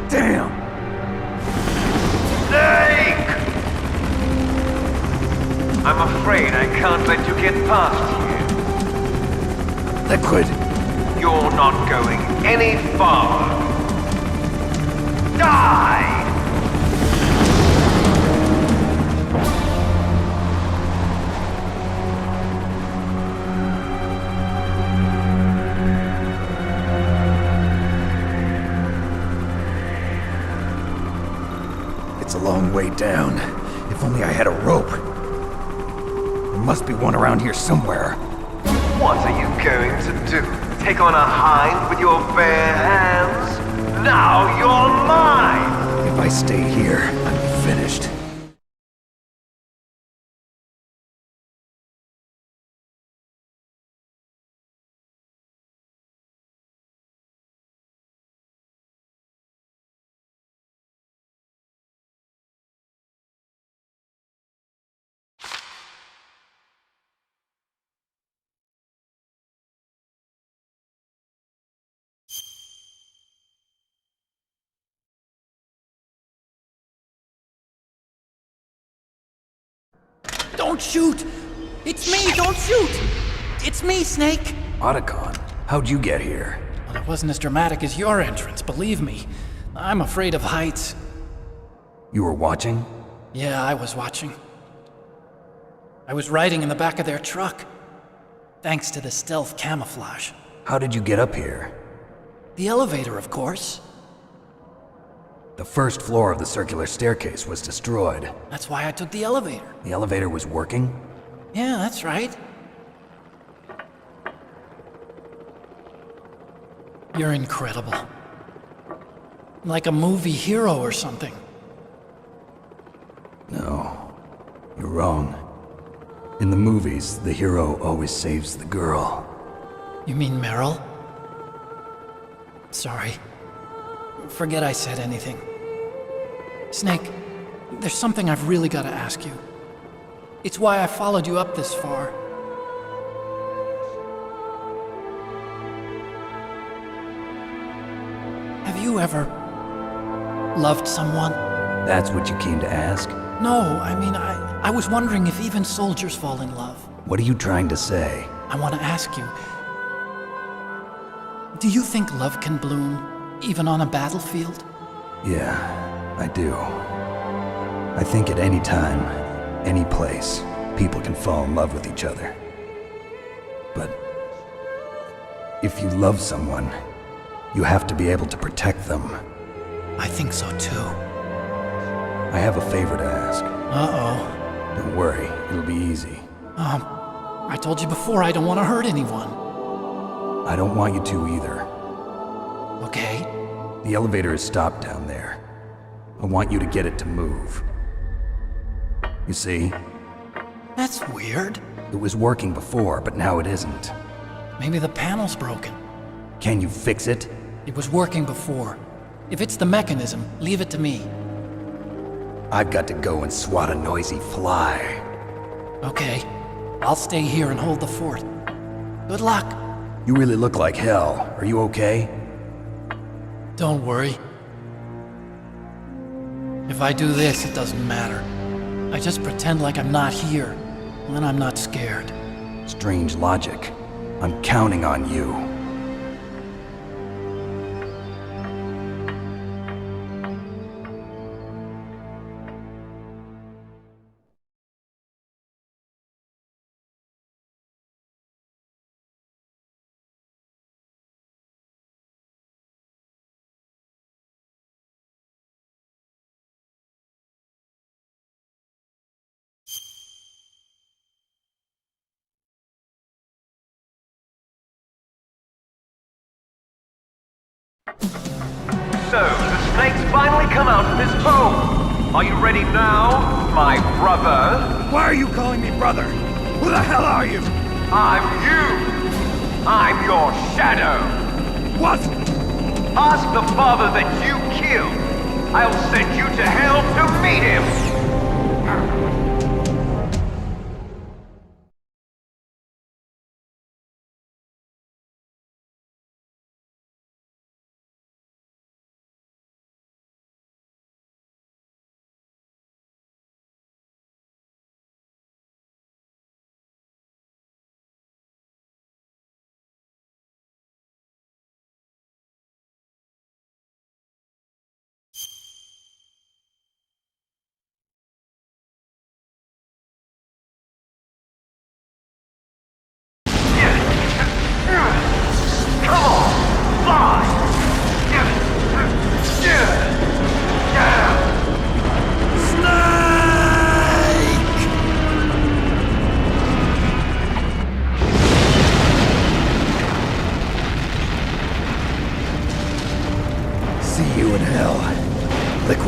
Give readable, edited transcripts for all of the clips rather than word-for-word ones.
Damn! Snake! I'm afraid I can't let you get past here. Liquid! You're not going any farther. Die! It's a long way down. If only I had a rope. There must be one around here somewhere. What are you going to do? Take on a hind with your bare hands? Now you're mine! If I stay here, I'm finished. Don't shoot! It's me, don't shoot! It's me, Snake! Otacon, how'd you get here? Well, it wasn't as dramatic as your entrance, believe me. I'm afraid of heights. You were watching? Yeah, I was watching. I was riding in the back of their truck. Thanks to the stealth camouflage. How did you get up here? The elevator, of course. The first floor of the circular staircase was destroyed. That's why I took the elevator. The elevator was working? Yeah, that's right. You're incredible. Like a movie hero or something. No, you're wrong. In the movies, the hero always saves the girl. You mean Meryl? Sorry. Forget I said anything. Snake, there's something I've really got to ask you. It's why I followed you up this far. Have you ever loved someone? That's what you came to ask? No, I mean, I was wondering if even soldiers fall in love. What are you trying to say? I want to ask you, do you think love can bloom, even on a battlefield? Yeah, I do. I think at any time, any place, people can fall in love with each other. But if you love someone, you have to be able to protect them. I think so too. I have a favor to ask. Uh-oh. Don't worry, it'll be easy. I told you before I don't want to hurt anyone. I don't want you to either. Okay. The elevator is stopped down there. I want you to get it to move. You see? That's weird. It was working before, but now it isn't. Maybe the panel's broken. Can you fix it? It was working before. If it's the mechanism, leave it to me. I've got to go and swat a noisy fly. Okay. I'll stay here and hold the fort. Good luck. You really look like hell. Are you okay? Don't worry. If I do this, it doesn't matter. I just pretend like I'm not here, and then I'm not scared. Strange logic. I'm counting on you. So, the snake's finally come out of his hole. Are you ready now, my brother? Why are you calling me brother? Who the hell are you? I'm you. I'm your shadow. What? Ask the father that you killed. I'll send you to hell to meet him.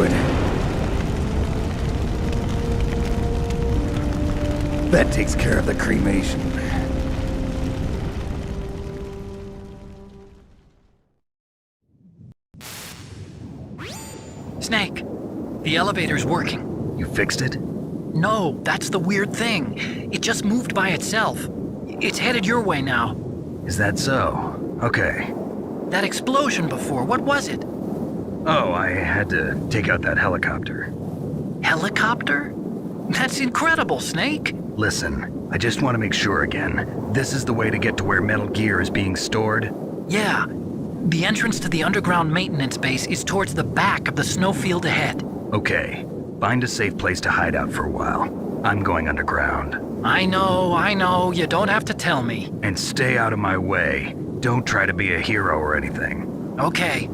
liquid. That takes care of the cremation. Snake, the elevator's working. You fixed it? No, that's the weird thing. It just moved by itself. It's headed your way now. Is that so? Okay. That explosion before, what was it? Oh, I had to take out that helicopter. Helicopter? That's incredible, Snake. Listen, I just want to make sure again. This is the way to get to where Metal Gear is being stored? Yeah. The entrance to the underground maintenance base is towards the back of the snowfield ahead. Okay. Find a safe place to hide out for a while. I'm going underground. I know. You don't have to tell me. And stay out of my way. Don't try to be a hero or anything. Okay.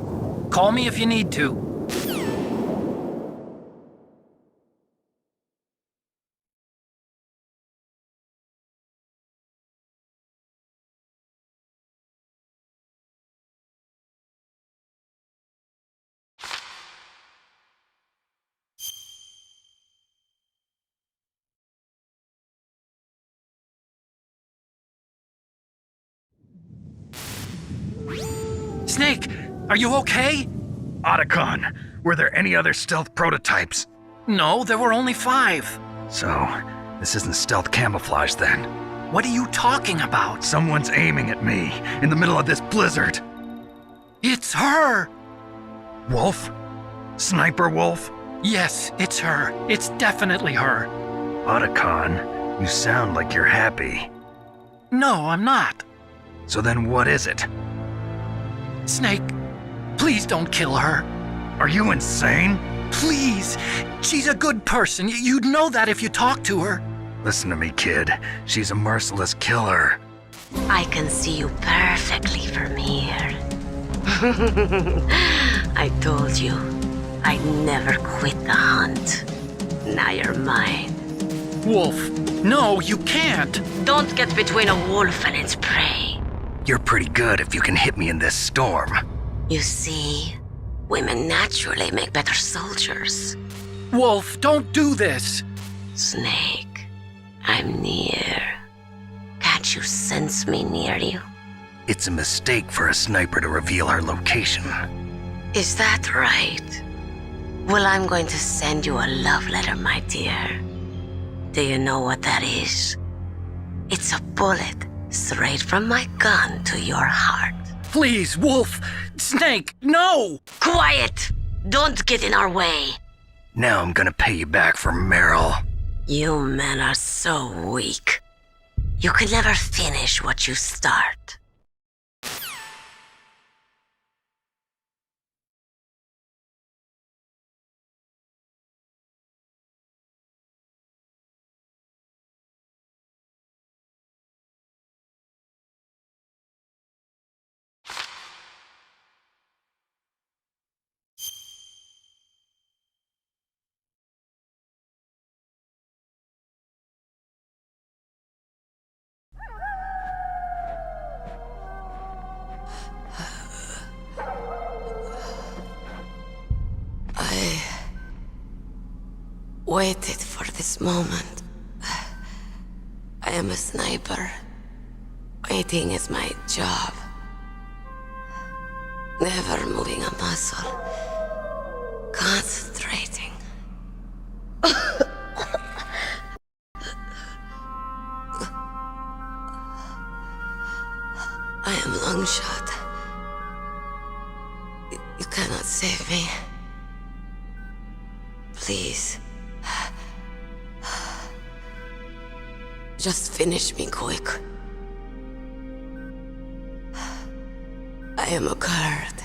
Call me if you need to. Snake, are you okay? Otacon, were there any other stealth prototypes? No, there were only 5. So, this isn't stealth camouflage then. What are you talking about? Someone's aiming at me in the middle of this blizzard. It's her! Wolf? Sniper Wolf? Yes, it's her. It's definitely her. Otacon, you sound like you're happy. No, I'm not. So then what is it? Snake, please don't kill her. Are you insane? Please! She's a good person. You'd know that if you talked to her. Listen to me, kid. She's a merciless killer. I can see you perfectly from here. I told you, I'd never quit the hunt. Now you're mine. Wolf, no, you can't. Don't get between a wolf and its prey. You're pretty good if you can hit me in this storm. You see, women naturally make better soldiers. Wolf, don't do this. Snake, I'm near. Can't you sense me near you? It's a mistake for a sniper to reveal her location. Is that right? Well, I'm going to send you a love letter, my dear. Do you know what that is? It's a bullet straight from my gun to your heart. Please, Wolf! Snake, no! Quiet! Don't get in our way. Now I'm gonna pay you back for Meryl. You men are so weak. You can never finish what you start. I waited for this moment. I am a sniper. Waiting is my job. Never moving a muscle. Concentrating. I am long shot. You cannot save me. Please. Just finish me quick. I am a Kurd.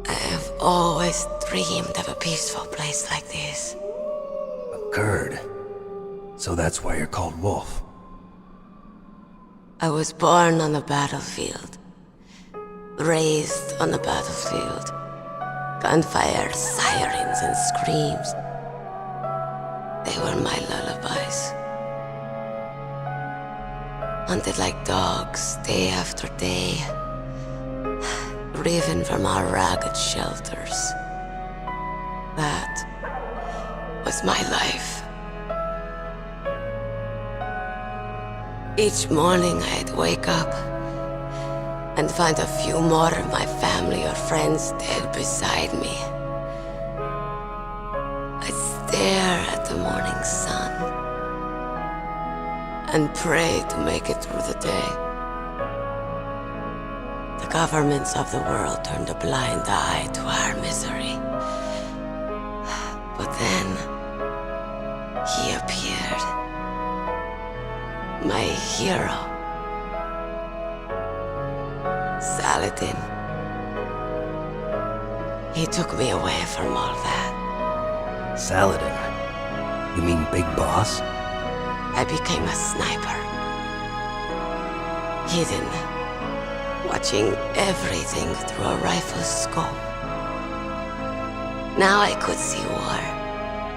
I have always dreamed of a peaceful place like this. A Kurd. So that's why you're called Wolf. I was born on the battlefield. Raised on the battlefield. Gunfire, sirens, and screams. They were my lullabies. Hunted like dogs, day after day. Driven from our ragged shelters. That was my life. Each morning I'd wake up and find a few more of my family or friends dead beside me. I'd stare at the morning sun and pray to make it through the day. The governments of the world turned a blind eye to our misery. But then, he appeared. My hero. Saladin. He took me away from all that. Saladin? You mean Big Boss? I became a sniper. Hidden, watching everything through a rifle's scope. Now I could see war,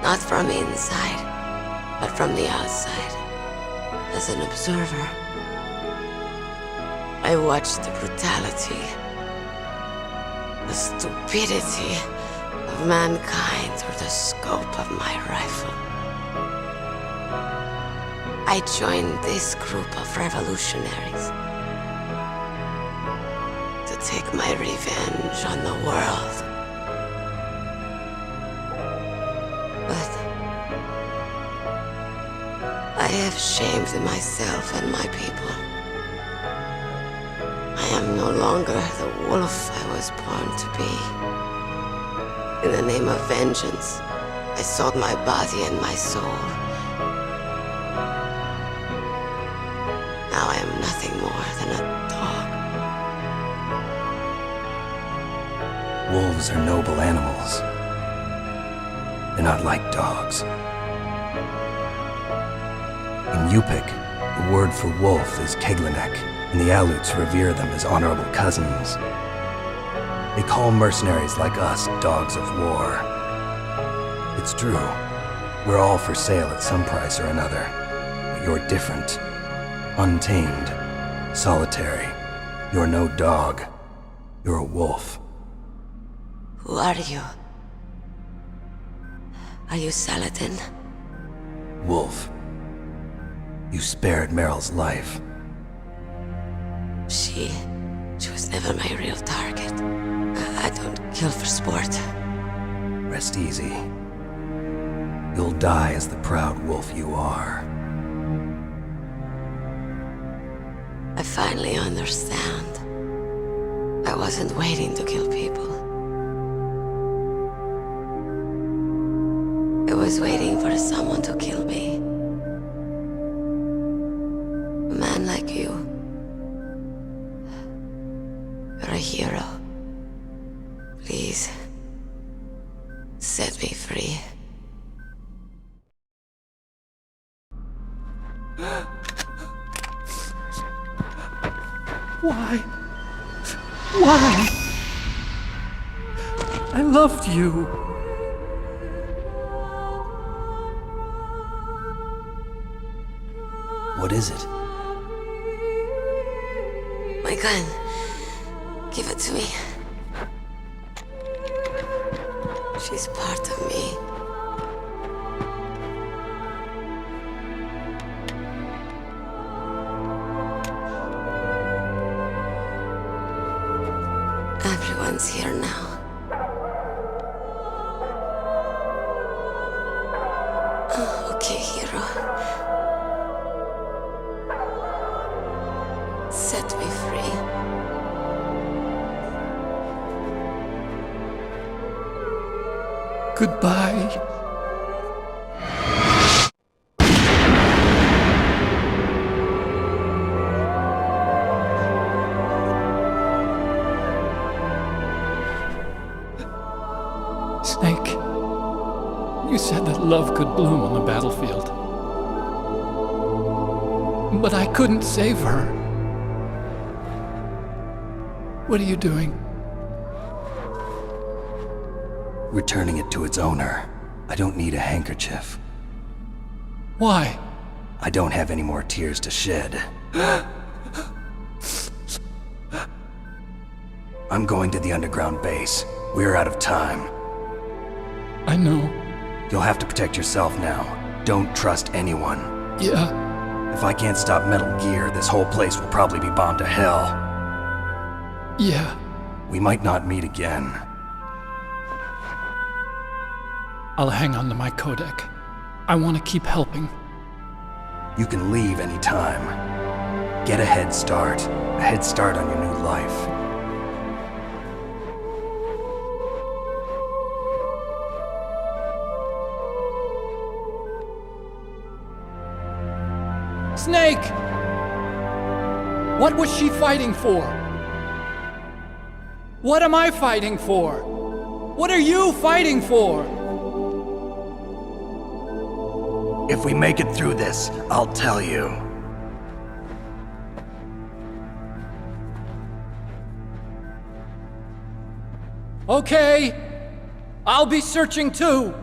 not from inside, but from the outside, as an observer. I watched the brutality, the stupidity of mankind through the scope of my rifle. I joined this group of revolutionaries to take my revenge on the world. But I have shamed myself and my people. I am no longer the wolf I was born to be. In the name of vengeance, I sold my body and my soul. Now I am nothing more than a dog. Wolves are noble animals. They're not like dogs. In Yupik, the word for wolf is Keglanek, and the Aleuts revere them as honorable cousins. They call mercenaries like us dogs of war. It's true, we're all for sale at some price or another, but you're different. Untamed, solitary. You're no dog. You're a wolf. Who are you? Are you Saladin? Wolf. You spared Meryl's life. She was never my real target. I don't kill for sport. Rest easy. You'll die as the proud wolf you are. I finally understand. I wasn't waiting to kill people. I was waiting for someone to kill me. A man like you. You're a hero. Please, set me free. Why? Why? I loved you. What is it? My gun. Give it to me. She's part of me. Everyone's here now. Oh, okay, hero. Set me free. Goodbye. Snake, you said that love could bloom on the battlefield. But I couldn't save her. What are you doing? Returning it to its owner. I don't need a handkerchief. Why? I don't have any more tears to shed. I'm going to the underground base. We're out of time. I know. You'll have to protect yourself now. Don't trust anyone. Yeah. If I can't stop Metal Gear, this whole place will probably be bombed to hell. Yeah. We might not meet again. I'll hang on to my codec. I want to keep helping. You can leave anytime. Get a head start. A head start on your new life. Snake! What was she fighting for? What am I fighting for? What are you fighting for? If we make it through this, I'll tell you. Okay. I'll be searching too.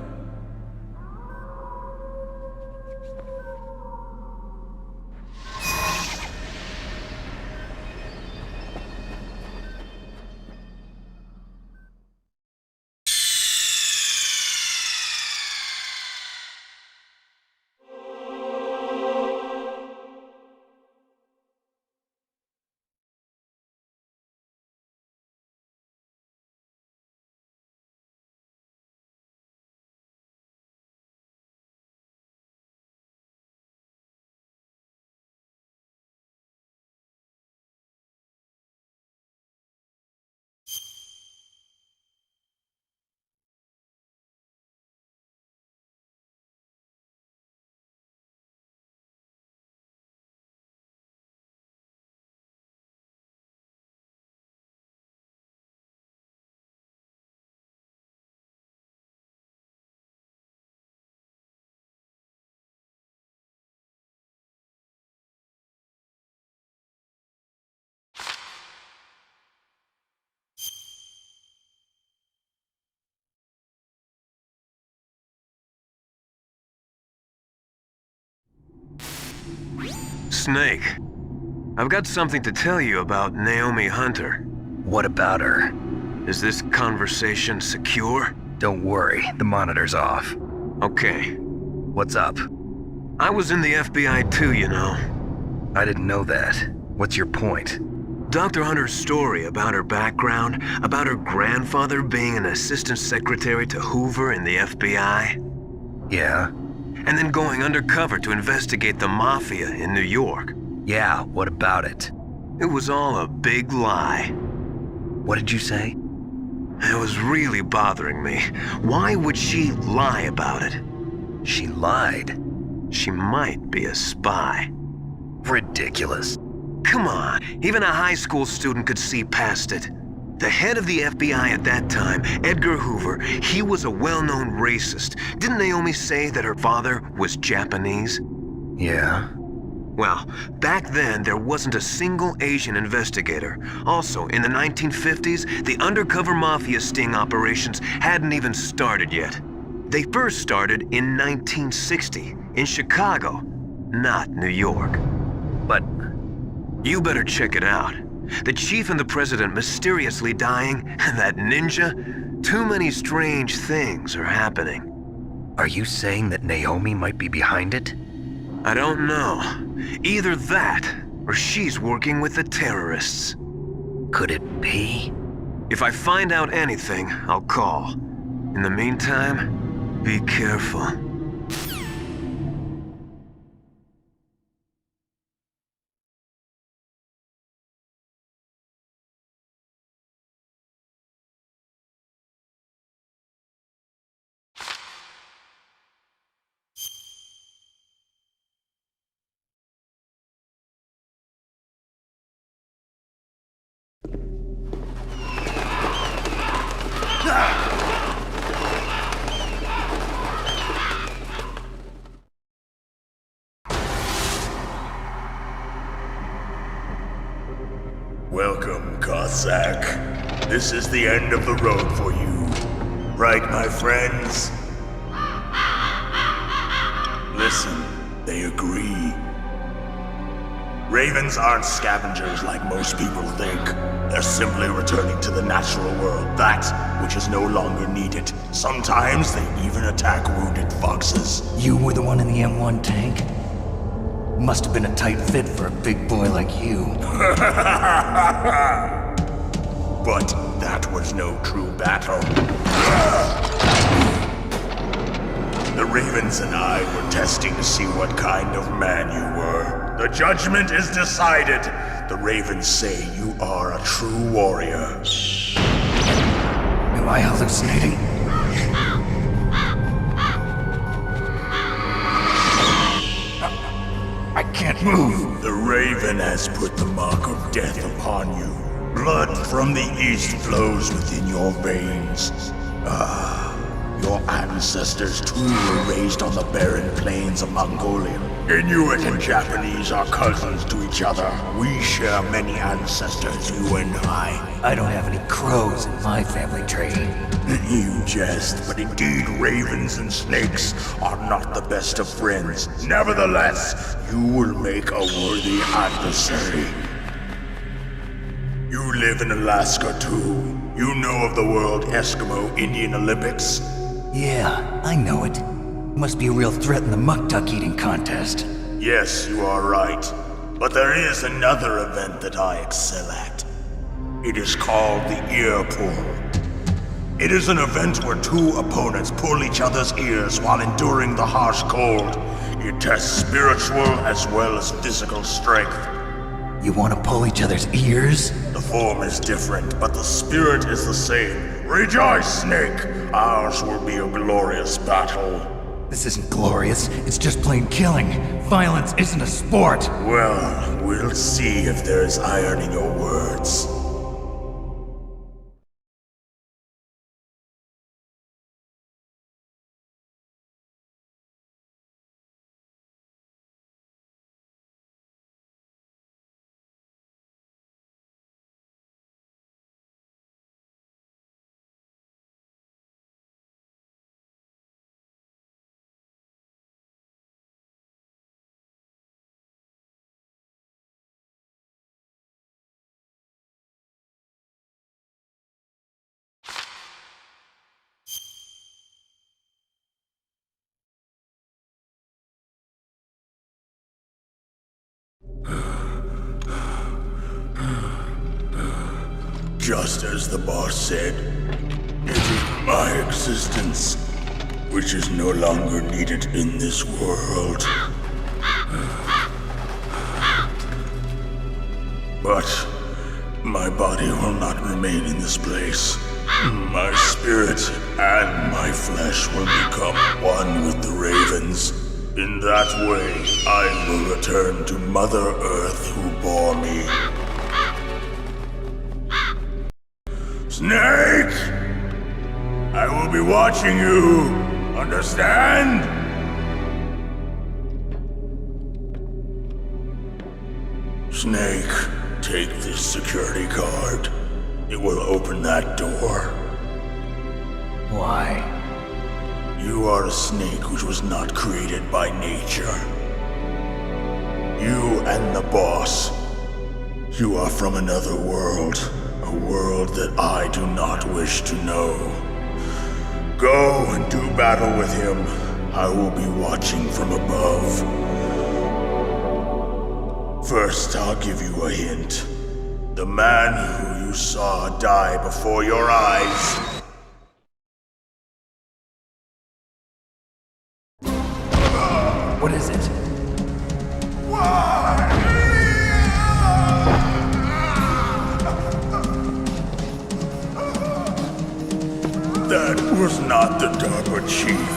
Snake, I've got something to tell you about Naomi Hunter. What about her? Is this conversation secure? Don't worry, the monitor's off. Okay. What's up? I was in the FBI too, you know. I didn't know that. What's your point? Dr. Hunter's story about her background, about her grandfather being an assistant secretary to Hoover in the FBI. Yeah? And then going undercover to investigate the mafia in New York. Yeah, what about it? It was all a big lie. What did you say? It was really bothering me. Why would she lie about it? She lied. She might be a spy. Ridiculous. Come on, even a high school student could see past it. The head of the FBI at that time, Edgar Hoover, he was a well-known racist. Didn't Naomi say that her father was Japanese? Yeah. Well, back then there wasn't a single Asian investigator. Also, in the 1950s, the undercover mafia sting operations hadn't even started yet. They first started in 1960, in Chicago, not New York. But you better check it out. The chief and the president mysteriously dying, and that ninja? Too many strange things are happening. are you saying that Naomi might be behind it? I don't know. Either that, or she's working with the terrorists. Could it be? If I find out anything, I'll call. In the meantime, be careful. Welcome, Cossack. This is the end of the road for you. Right, my friends? Listen, they agree. Ravens aren't scavengers like most people think. They're simply returning to the natural world, that which is no longer needed. Sometimes they even attack wounded foxes. You were the one in the M1 tank? Must have been a tight fit for a big boy like you. But that was no true battle. The Ravens and I were testing to see what kind of man you were. The judgment is decided. The Ravens say you are a true warrior. Am I hallucinating? I can't move. The Raven has put the mark of death upon you. Blood from the east flows within your veins. Your ancestors too were raised on the barren plains of Mongolia. Inuit and Japanese are cousins to each other. We share many ancestors, you and I. I don't have any crows in my family tree. You jest, but indeed ravens and snakes are not the best of friends. Nevertheless, you will make a worthy adversary. You live in Alaska too. You know of the World Eskimo Indian Olympics? Yeah, I know it. Must be a real threat in the muck duck eating contest. Yes, you are right. But there is another event that I excel at. It is called the ear pull. It is an event where two opponents pull each other's ears while enduring the harsh cold. It tests spiritual as well as physical strength. You want to pull each other's ears? The form is different, but the spirit is the same. Rejoice, Snake! Ours will be a glorious battle. This isn't glorious, it's just plain killing. Violence isn't a sport. Well, we'll see if there's iron in your words. Just as the boss said, it is my existence which is no longer needed in this world. But my body will not remain in this place. My spirit and my flesh will become one with the ravens. In that way, I will return to Mother Earth who bore me. Snake! I will be watching you. Understand? Snake, take this security card. It will open that door. Why? You are a snake which was not created by nature. You and the boss. You are from another world. A world that I do not wish to know. Go and do battle with him. I will be watching from above. First, I'll give you a hint. The man who you saw die before your eyes. What is it? That was not the DARPA chief.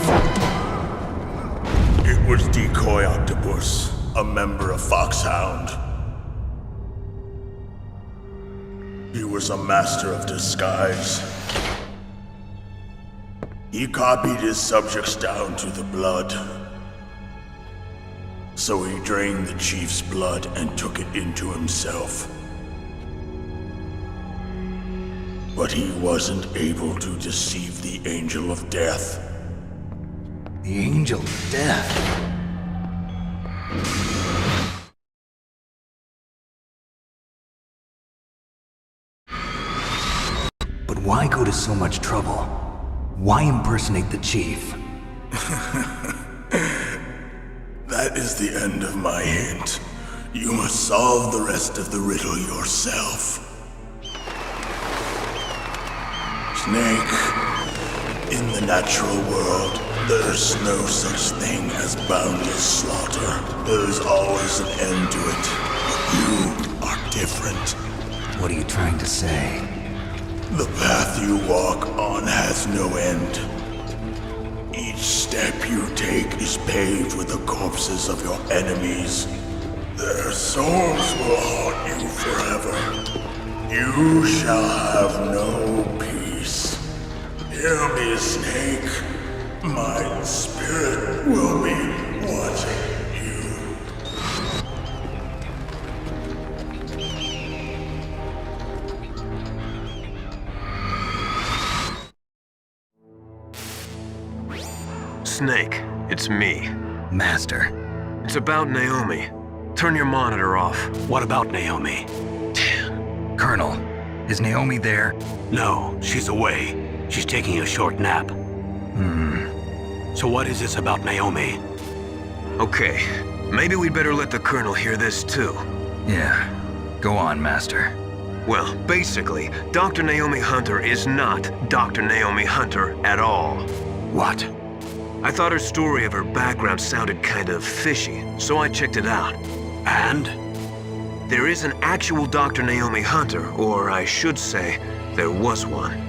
It was Decoy Octopus, a member of Foxhound. He was a master of disguise. He copied his subjects down to the blood. So he drained the chief's blood and took it into himself. But he wasn't able to deceive the Angel of Death. The Angel of Death? why go to so much trouble? Why impersonate the chief? That is the end of my hint. You must solve the rest of the riddle yourself. Snake, in the natural world, there's no such thing as boundless slaughter. There's always an end to it. But you are different. What are you trying to say? The path you walk on has no end. Each step you take is paved with the corpses of your enemies. Their souls will haunt you forever. You shall have no peace. Hear me, Snake. My spirit will be watching you. Snake, it's me. Master. It's about Naomi. Turn your monitor off. What about Naomi? Colonel, is Naomi there? No, she's away. She's taking a short nap. So what is this about Naomi? Okay, maybe we'd better let the Colonel hear this too. Yeah. Go on, Master. Well, basically, Dr. Naomi Hunter is not Dr. Naomi Hunter at all. What? I thought her story of her background sounded kind of fishy, so I checked it out. And? There is an actual Dr. Naomi Hunter, or I should say, there was one.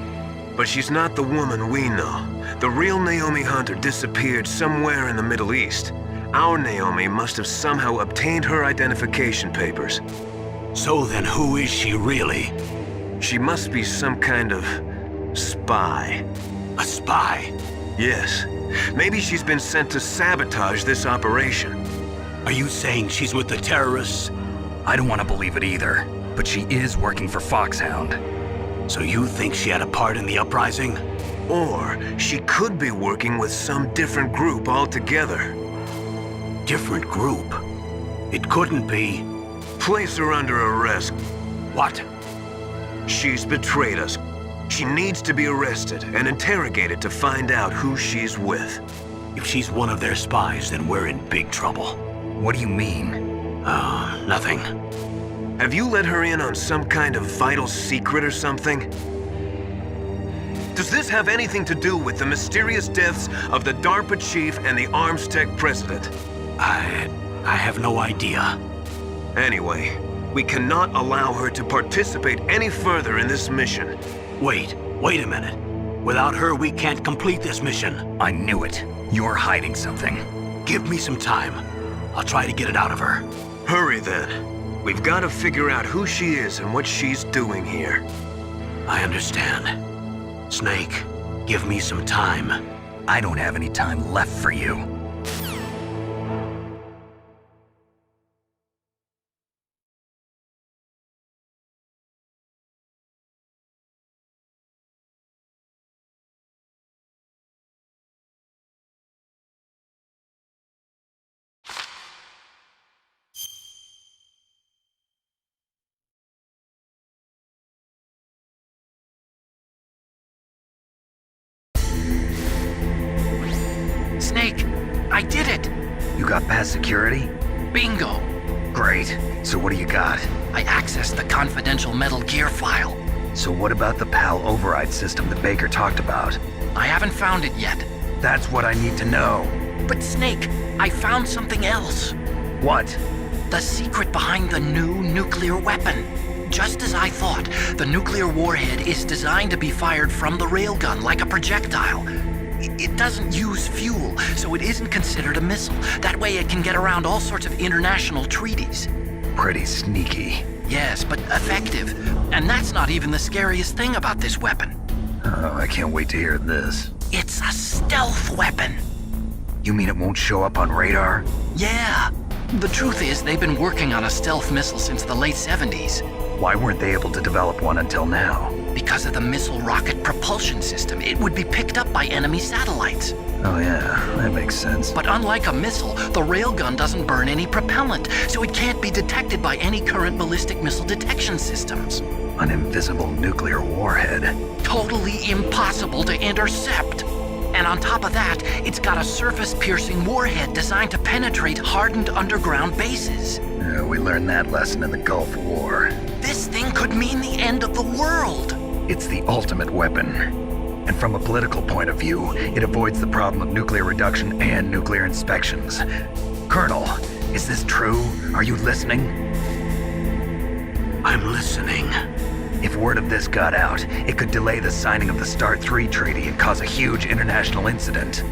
But she's not the woman we know. The real Naomi Hunter disappeared somewhere in the Middle East. Our Naomi must have somehow obtained her identification papers. So then who is she really? She must be some kind of spy. A spy? Yes. Maybe she's been sent to sabotage this operation. Are you saying she's with the terrorists? I don't want to believe it either, but she is working for Foxhound. So you think she had a part in the uprising? Or she could be working with some different group altogether. Different group? It couldn't be. Place her under arrest. What? She's betrayed us. She needs to be arrested and interrogated to find out who she's with. If she's one of their spies, then we're in big trouble. What do you mean? Nothing. Have you let her in on some kind of vital secret or something? Does this have anything to do with the mysterious deaths of the DARPA chief and the Arms Tech president? I have no idea. Anyway, we cannot allow her to participate any further in this mission. Wait a minute. Without her, we can't complete this mission. I knew it. You're hiding something. Give me some time. I'll try to get it out of her. Hurry then. We've got to figure out who she is and what she's doing here. I understand. Snake, give me some time. I don't have any time left for you. Snake, I did it! You got past security? Bingo! Great. So what do you got? I accessed the confidential Metal Gear file. So what about the PAL override system that Baker talked about? I haven't found it yet. That's what I need to know. But Snake, I found something else. What? The secret behind the new nuclear weapon. Just as I thought, the nuclear warhead is designed to be fired from the railgun like a projectile. It doesn't use fuel, so it isn't considered a missile. That way it can get around all sorts of international treaties. Pretty sneaky. Yes, but effective. And that's not even the scariest thing about this weapon. Oh, I can't wait to hear this. It's a stealth weapon. You mean it won't show up on radar? Yeah. The truth is, they've been working on a stealth missile since the late 70s. Why weren't they able to develop one until now? Because of the missile rocket propulsion system, it would be picked up by enemy satellites. Oh yeah, that makes sense. But unlike a missile, the railgun doesn't burn any propellant, so it can't be detected by any current ballistic missile detection systems. An invisible nuclear warhead. Totally impossible to intercept. And on top of that, it's got a surface-piercing warhead designed to penetrate hardened underground bases. We learned that lesson in the Gulf War. This thing could mean the end of the world. It's the ultimate weapon. And from a political point of view, it avoids the problem of nuclear reduction and nuclear inspections. Colonel, is this true? Are you listening? I'm listening. If word of this got out, it could delay the signing of the START 3 treaty and cause a huge international incident.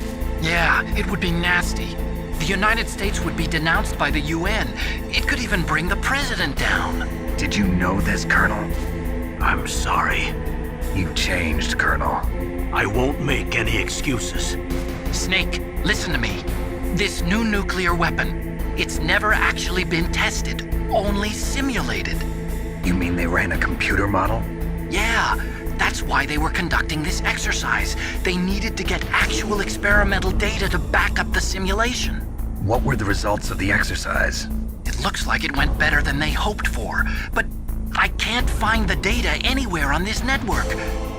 Yeah, it would be nasty. The United States would be denounced by the UN. It could even bring the president down. Did you know this, Colonel? I'm sorry. You changed, Colonel. I won't make any excuses. Snake, listen to me. This new nuclear weapon, it's never actually been tested, only simulated. You mean they ran a computer model? Yeah, that's why they were conducting this exercise. They needed to get actual experimental data to back up the simulation. What were the results of the exercise? It looks like it went better than they hoped for, but I can't find the data anywhere on this network.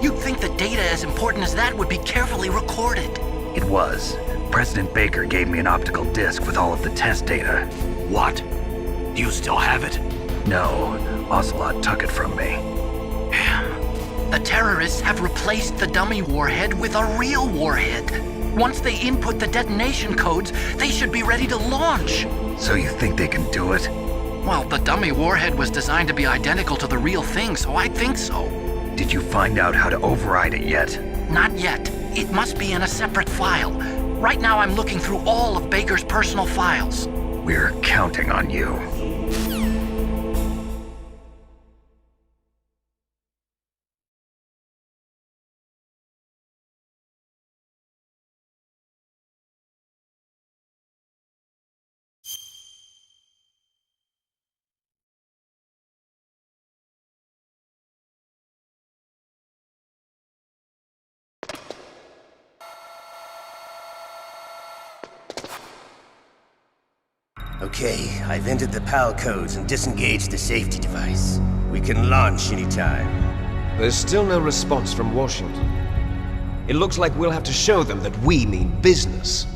You'd think the data as important as that would be carefully recorded. It was. President Baker gave me an optical disc with all of the test data. What? Do you still have it? No, Ocelot took it from me. Damn. The terrorists have replaced the dummy warhead with a real warhead. Once they input the detonation codes, they should be ready to launch. So you think they can do it? Well, the dummy warhead was designed to be identical to the real thing, so I think so. Did you find out how to override it yet? Not yet. It must be in a separate file. Right now I'm looking through all of Baker's personal files. We're counting on you. Okay, I've entered the PAL codes and disengaged the safety device. We can launch anytime. There's still no response from Washington. It looks like we'll have to show them that we mean business.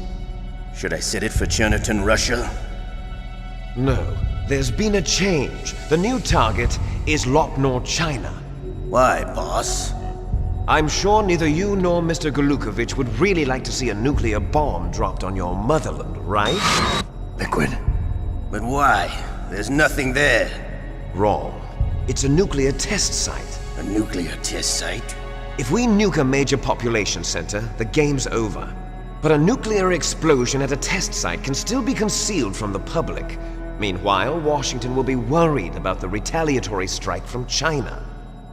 Should I set it for Cherniton, Russia? No, there's been a change. The new target is Lopnor, China. Why, boss? I'm sure neither you nor Mr. Golukovich would really like to see a nuclear bomb dropped on your motherland, right? Liquid. But why? There's nothing there. Wrong. It's a nuclear test site. A nuclear test site? If we nuke a major population center, the game's over. But a nuclear explosion at a test site can still be concealed from the public. Meanwhile, Washington will be worried about the retaliatory strike from China.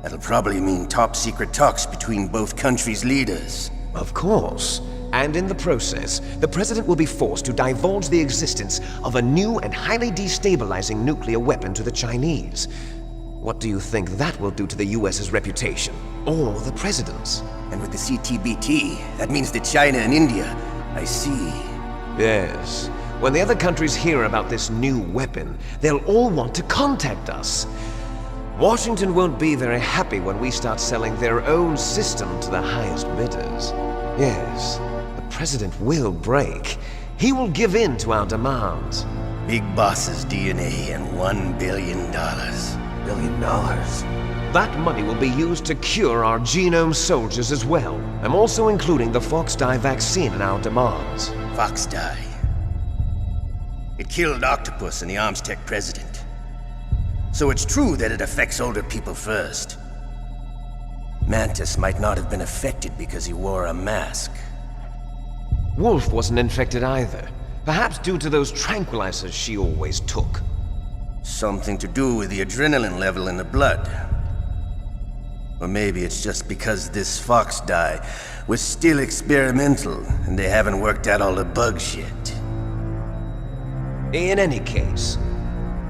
That'll probably mean top-secret talks between both countries' leaders. Of course. And in the process, the president will be forced to divulge the existence of a new and highly destabilizing nuclear weapon to the Chinese. What do you think that will do to the US's reputation? Or the president's? And with the CTBT, that means that China and India. I see. Yes. When the other countries hear about this new weapon, they'll all want to contact us. Washington won't be very happy when we start selling their own system to the highest bidders. Yes, the president will break. He will give in to our demands. Big Boss's DNA and $1 billion. $1 billion? That money will be used to cure our genome soldiers as well. I'm also including the Fox-Die vaccine in our demands. Fox-Die. It killed Octopus and the Armstech president. So it's true that it affects older people first. Mantis might not have been affected because he wore a mask. Wolf wasn't infected either. Perhaps due to those tranquilizers she always took. Something to do with the adrenaline level in the blood. Or maybe it's just because this Fox-Die was still experimental and they haven't worked out all the bugs yet. In any case,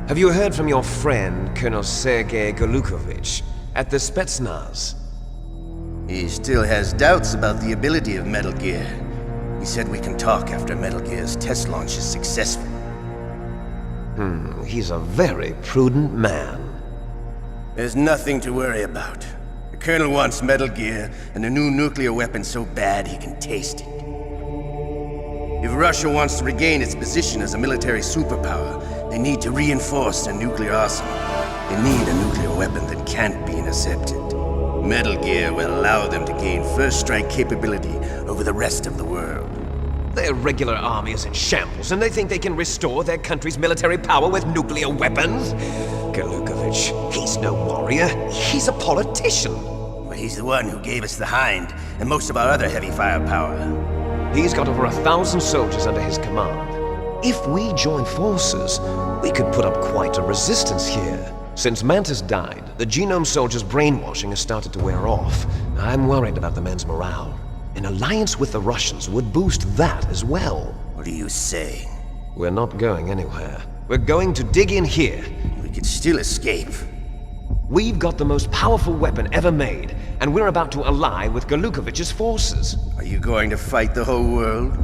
have you heard from your friend, Colonel Sergei Golukovich, at the Spetsnaz? He still has doubts about the ability of Metal Gear. He said we can talk after Metal Gear's test launch is successful. He's a very prudent man. There's nothing to worry about. The Colonel wants Metal Gear and a new nuclear weapon so bad he can taste it. If Russia wants to regain its position as a military superpower, they need to reinforce their nuclear arsenal. They need a nuclear weapon that can't be intercepted. Metal Gear will allow them to gain first strike capability over the rest of the world. Their regular army is in shambles, and they think they can restore their country's military power with nuclear weapons? Galukovich, he's no warrior. He's a politician. But he's the one who gave us the Hind and most of our other heavy firepower. He's got over 1,000 soldiers under his command. If we join forces, we could put up quite a resistance here. Since Mantis died, the Genome Soldiers' brainwashing has started to wear off. I'm worried about the men's morale. An alliance with the Russians would boost that as well. What are you saying? We're not going anywhere. We're going to dig in here. We could still escape. We've got the most powerful weapon ever made, and we're about to ally with Galukovich's forces. Are you going to fight the whole world?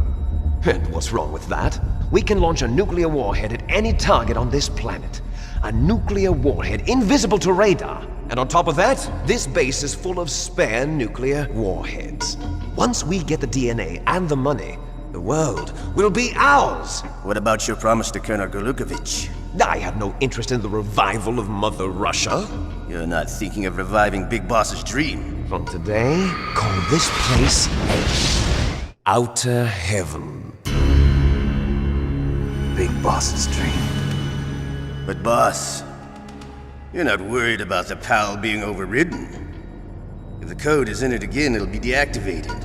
And what's wrong with that? We can launch a nuclear warhead at any target on this planet. A nuclear warhead invisible to radar. And on top of that, this base is full of spare nuclear warheads. Once we get the DNA and the money, the world will be ours! What about your promise to Colonel Galukovich? I have no interest in the revival of Mother Russia. You're not thinking of reviving Big Boss's dream. From today, call this place Outer Heaven. Big Boss's dream. But boss, you're not worried about the PAL being overridden. If the code is entered again, it'll be deactivated.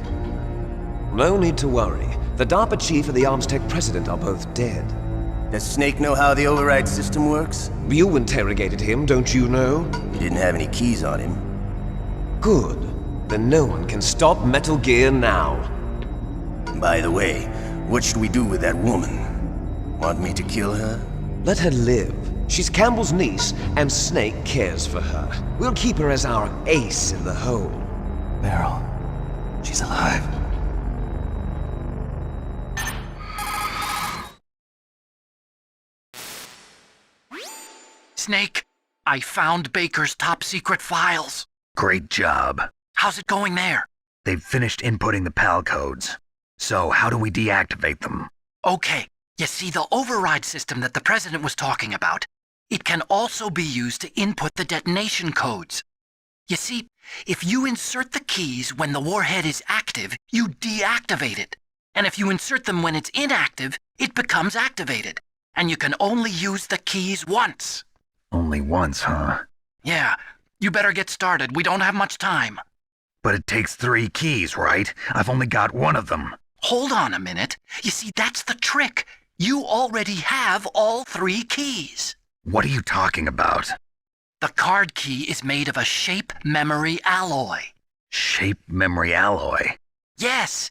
No need to worry. The DARPA chief and the Arms Tech president are both dead. Does Snake know how the override system works? You interrogated him, don't you know? He didn't have any keys on him. Good. Then no one can stop Metal Gear now. By the way, what should we do with that woman? Want me to kill her? Let her live. She's Campbell's niece, and Snake cares for her. We'll keep her as our ace in the hole. Meryl, she's alive. Snake, I found Baker's top-secret files. Great job. How's it going there? They've finished inputting the PAL codes. So how do we deactivate them? Okay, you see the override system that the President was talking about? It can also be used to input the detonation codes. You see, if you insert the keys when the warhead is active, you deactivate it. And if you insert them when it's inactive, it becomes activated. And you can only use the keys once. Only once, huh? Yeah, you better get started. We don't have much time. But it takes 3 keys, right? I've only got 1 of them. Hold on a minute. You see, that's the trick. You already have all 3 keys. What are you talking about? The card key is made of a shape memory alloy. Shape memory alloy? Yes.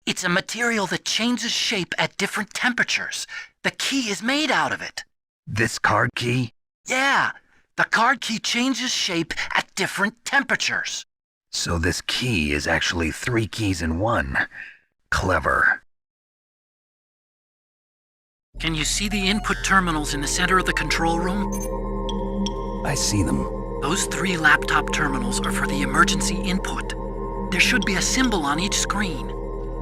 It's a material that changes shape at different temperatures. The key is made out of it. This card key? Yeah. The card key changes shape at different temperatures. So this key is actually 3 keys in 1. Clever. Can you see the input terminals in the center of the control room? I see them. Those 3 laptop terminals are for the emergency input. There should be a symbol on each screen.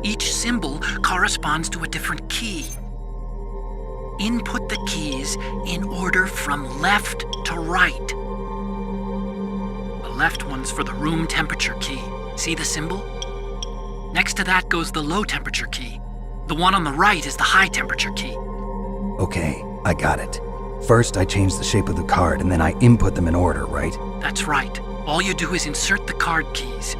Each symbol corresponds to a different key. Input the keys in order from left to right. The left one's for the room temperature key. See the symbol? Next to that goes the low temperature key. The one on the right is the high temperature key. Okay, I got it. First, I change the shape of the card, and then I input them in order, right? That's right. All you do is insert the card keys.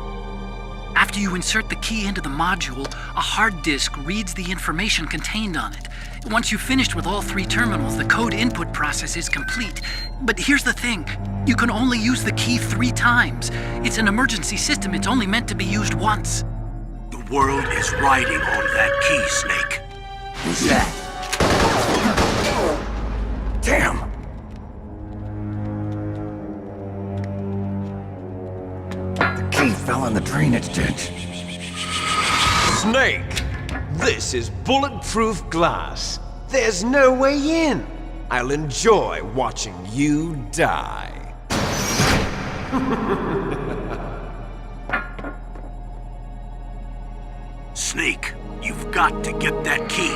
After you insert the key into the module, a hard disk reads the information contained on it. Once you've finished with all 3 terminals, the code input process is complete. But here's the thing. You can only use the key 3 times. It's an emergency system. It's only meant to be used once. The world is riding on that key, Snake. Who's that? Damn! The key fell in the drainage ditch. Snake! This is bulletproof glass. There's no way in. I'll enjoy watching you die. Snake, you've got to get that key.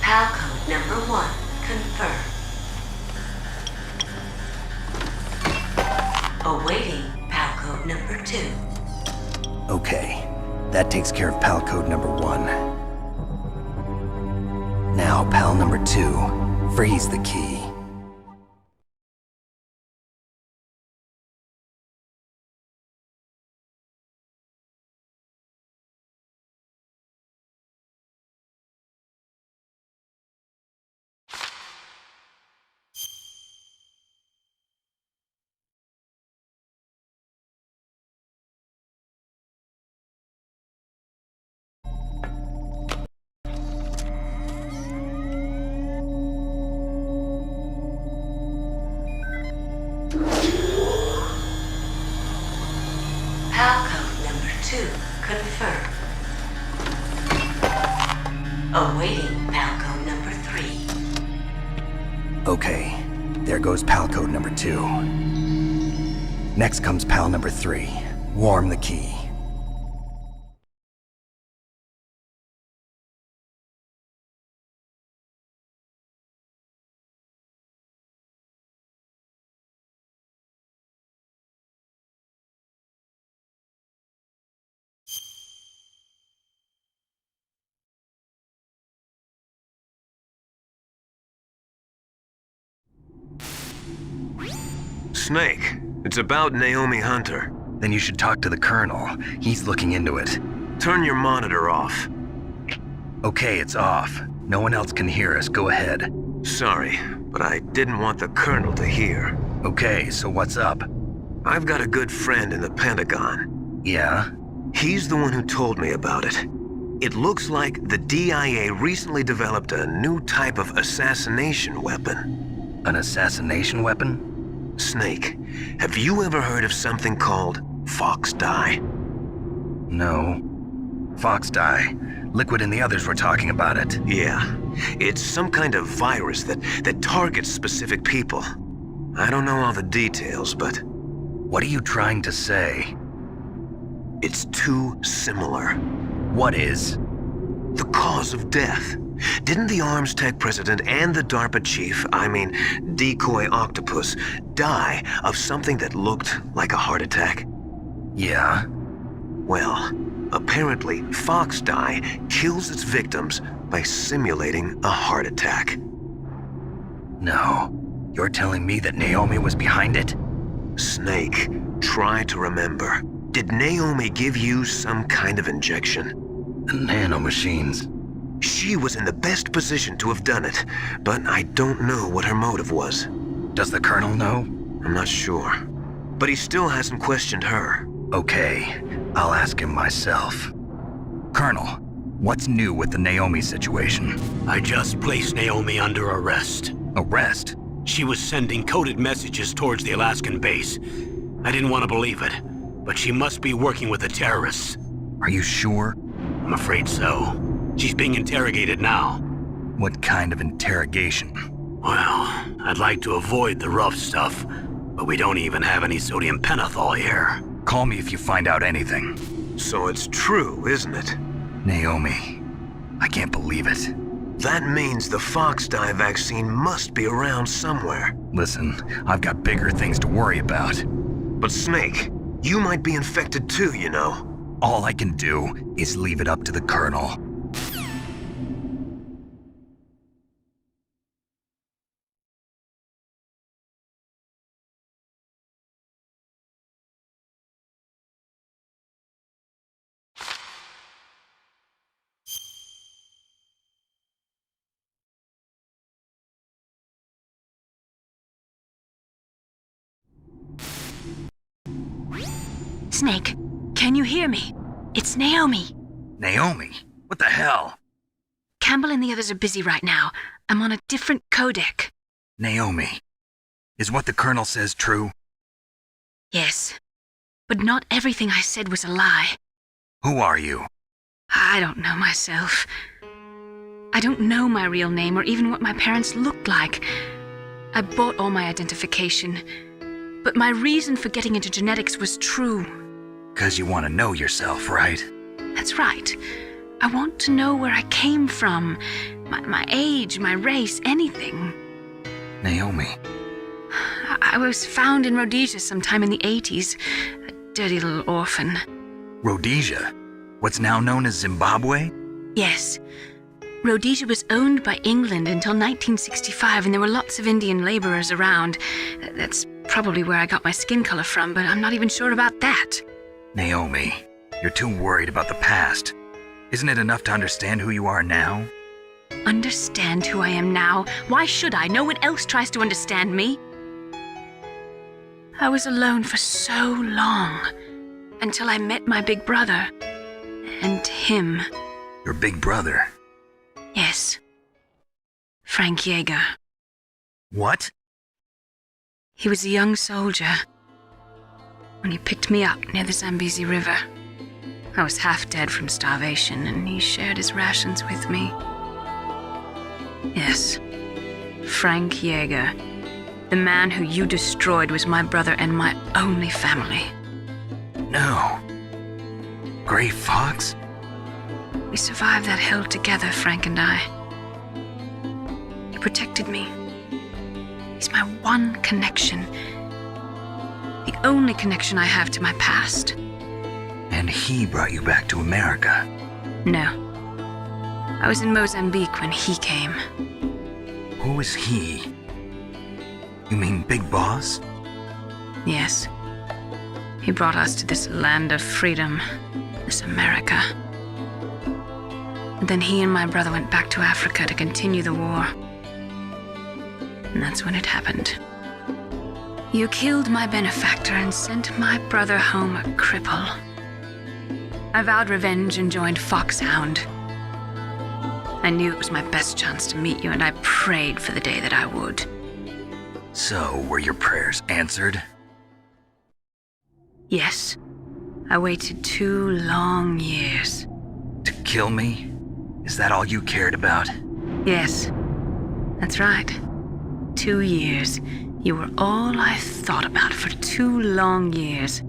PAL code number 1 confirmed. Awaiting PAL code number 2. Okay, that takes care of PAL code number 1. Now, PAL number 2, freeze the key. PAL code number 2 confirmed. Awaiting PAL code number 3. Okay, there goes PAL code number 2. Next comes PAL number 3. Warm the key. Snake, it's about Naomi Hunter. Then you should talk to the Colonel. He's looking into it. Turn your monitor off. Okay, it's off. No one else can hear us. Go ahead. Sorry, but I didn't want the Colonel to hear. Okay, so what's up? I've got a good friend in the Pentagon. Yeah? He's the one who told me about it. It looks like the DIA recently developed a new type of assassination weapon. An assassination weapon? Snake, have you ever heard of something called Fox Dye? No. Fox dye. Liquid and the others were talking about it. Yeah, it's some kind of virus that targets specific people. I don't know all the details, but What are you trying to say? it's too similar. What is? The cause of death. Didn't the Arms Tech president and the DARPA chief, Decoy Octopus, die of something that looked like a heart attack? Yeah? Well, apparently Fox Dye kills its victims by simulating a heart attack. No. You're telling me that Naomi was behind it? Snake, try to remember. Did Naomi give you some kind of injection? The nanomachines. She was in the best position to have done it, but I don't know what her motive was. Does the Colonel know? I'm not sure. But he still hasn't questioned her. Okay, I'll ask him myself. Colonel, what's new with the Naomi situation? I just placed Naomi under arrest. Arrest? She was sending coded messages towards the Alaskan base. I didn't want to believe it, but she must be working with the terrorists. Are you sure? I'm afraid so. She's being interrogated now. What kind of interrogation? Well, I'd like to avoid the rough stuff, but we don't even have any sodium pentothal here. Call me if you find out anything. So it's true, isn't it? Naomi, I can't believe it. That means the Fox Dye vaccine must be around somewhere. Listen, I've got bigger things to worry about. But Snake, you might be infected too, you know. All I can do is leave it up to the Colonel. Snake, can you hear me? It's Naomi. Naomi? What the hell? Campbell and the others are busy right now. I'm on a different codec. Naomi, is what the Colonel says true? Yes, but not everything I said was a lie. Who are you? I don't know myself. I don't know my real name or even what my parents looked like. I bought all my identification, but my reason for getting into genetics was true. 'Cause you want to know yourself, right? That's right. I want to know where I came from, my age, my race, anything. Naomi. I was found in Rhodesia sometime in the 80s, a dirty little orphan. Rhodesia? What's now known as Zimbabwe? Yes. Rhodesia was owned by England until 1965, and there were lots of Indian laborers around. That's probably where I got my skin color from, but I'm not even sure about that. Naomi, you're too worried about the past. Isn't it enough to understand who you are now? Understand who I am now? Why should I? No one else tries to understand me. I was alone for so long, until I met my big brother. And him. Your big brother? Yes. Frank Yeager. What? He was a young soldier when he picked me up near the Zambezi River. I was half dead from starvation, and he shared his rations with me. Yes, Frank Yeager. The man who you destroyed was my brother and my only family. No. Gray Fox? We survived that hell together, Frank and I. He protected me. He's my one connection. The only connection I have to my past. And he brought you back to America? No. I was in Mozambique when he came. Who is he? You mean Big Boss? Yes. He brought us to this land of freedom, this America. And then he and my brother went back to Africa to continue the war. And that's when it happened. You killed my benefactor and sent my brother home a cripple. I vowed revenge and joined Foxhound. I knew it was my best chance to meet you, and I prayed for the day that I would. So, were your prayers answered? Yes. I waited 2 long years. To kill me? Is that all you cared about? Yes. That's right. 2 years. You were all I thought about for 2 long years.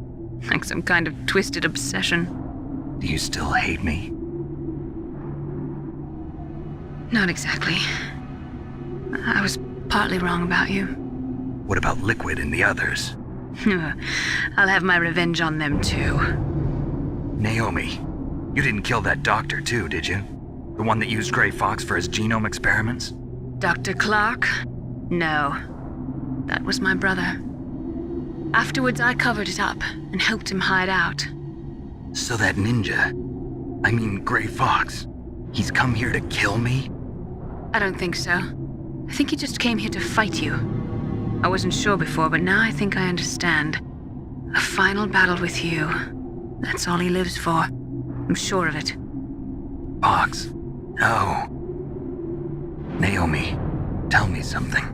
Like some kind of twisted obsession. Do you still hate me? Not exactly. I was partly wrong about you. What about Liquid and the others? I'll have my revenge on them too. Naomi, you didn't kill that doctor too, did you? The one that used Gray Fox for his genome experiments? Dr. Clark? No. That was my brother. Afterwards, I covered it up and helped him hide out. So that ninja, I mean Gray Fox, he's come here to kill me? I don't think so. I think he just came here to fight you. I wasn't sure before, but now I think I understand. A final battle with you. That's all he lives for. I'm sure of it. Fox? No. Naomi, tell me something.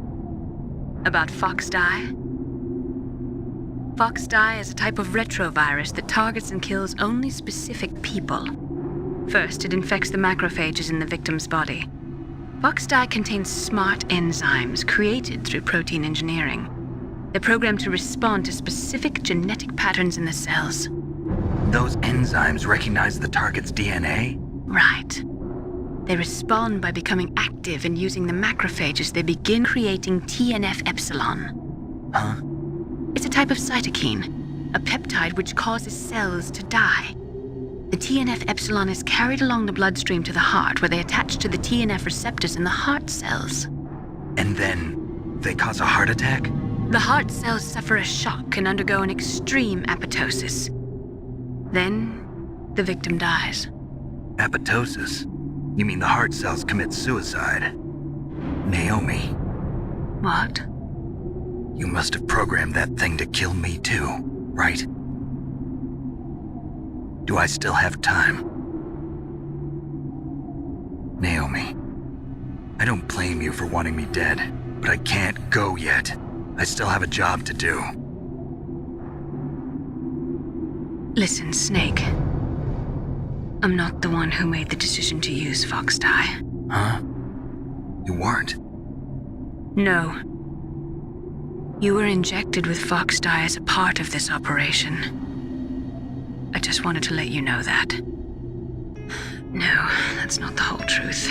About FoxDie? FoxDie is a type of retrovirus that targets and kills only specific people. First, it infects the macrophages in the victim's body. FoxDie contains smart enzymes created through protein engineering. They're programmed to respond to specific genetic patterns in the cells. Those enzymes recognize the target's DNA? Right. They respond by becoming active and using the macrophages. They begin creating TNF-epsilon. Huh? It's a type of cytokine, a peptide which causes cells to die. The TNF-epsilon is carried along the bloodstream to the heart, where they attach to the TNF receptors in the heart cells. And then they cause a heart attack? The heart cells suffer a shock and undergo an extreme apoptosis. Then, the victim dies. Apoptosis? You mean the heart cells commit suicide? Naomi. What? You must have programmed that thing to kill me too, right? Do I still have time? Naomi, I don't blame you for wanting me dead, but I can't go yet. I still have a job to do. Listen, Snake. I'm not the one who made the decision to use Fox Dye. Huh? You weren't? No. You were injected with Fox Dye as a part of this operation. I just wanted to let you know that. No, that's not the whole truth.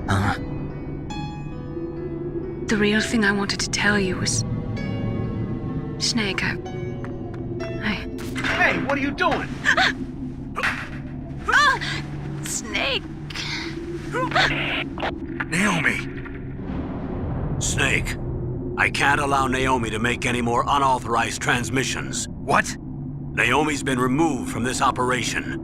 Huh? The real thing I wanted to tell you was... Snake, I... Hey, what are you doing? Snake! Naomi! Snake, I can't allow Naomi to make any more unauthorized transmissions. What? Naomi's been removed from this operation.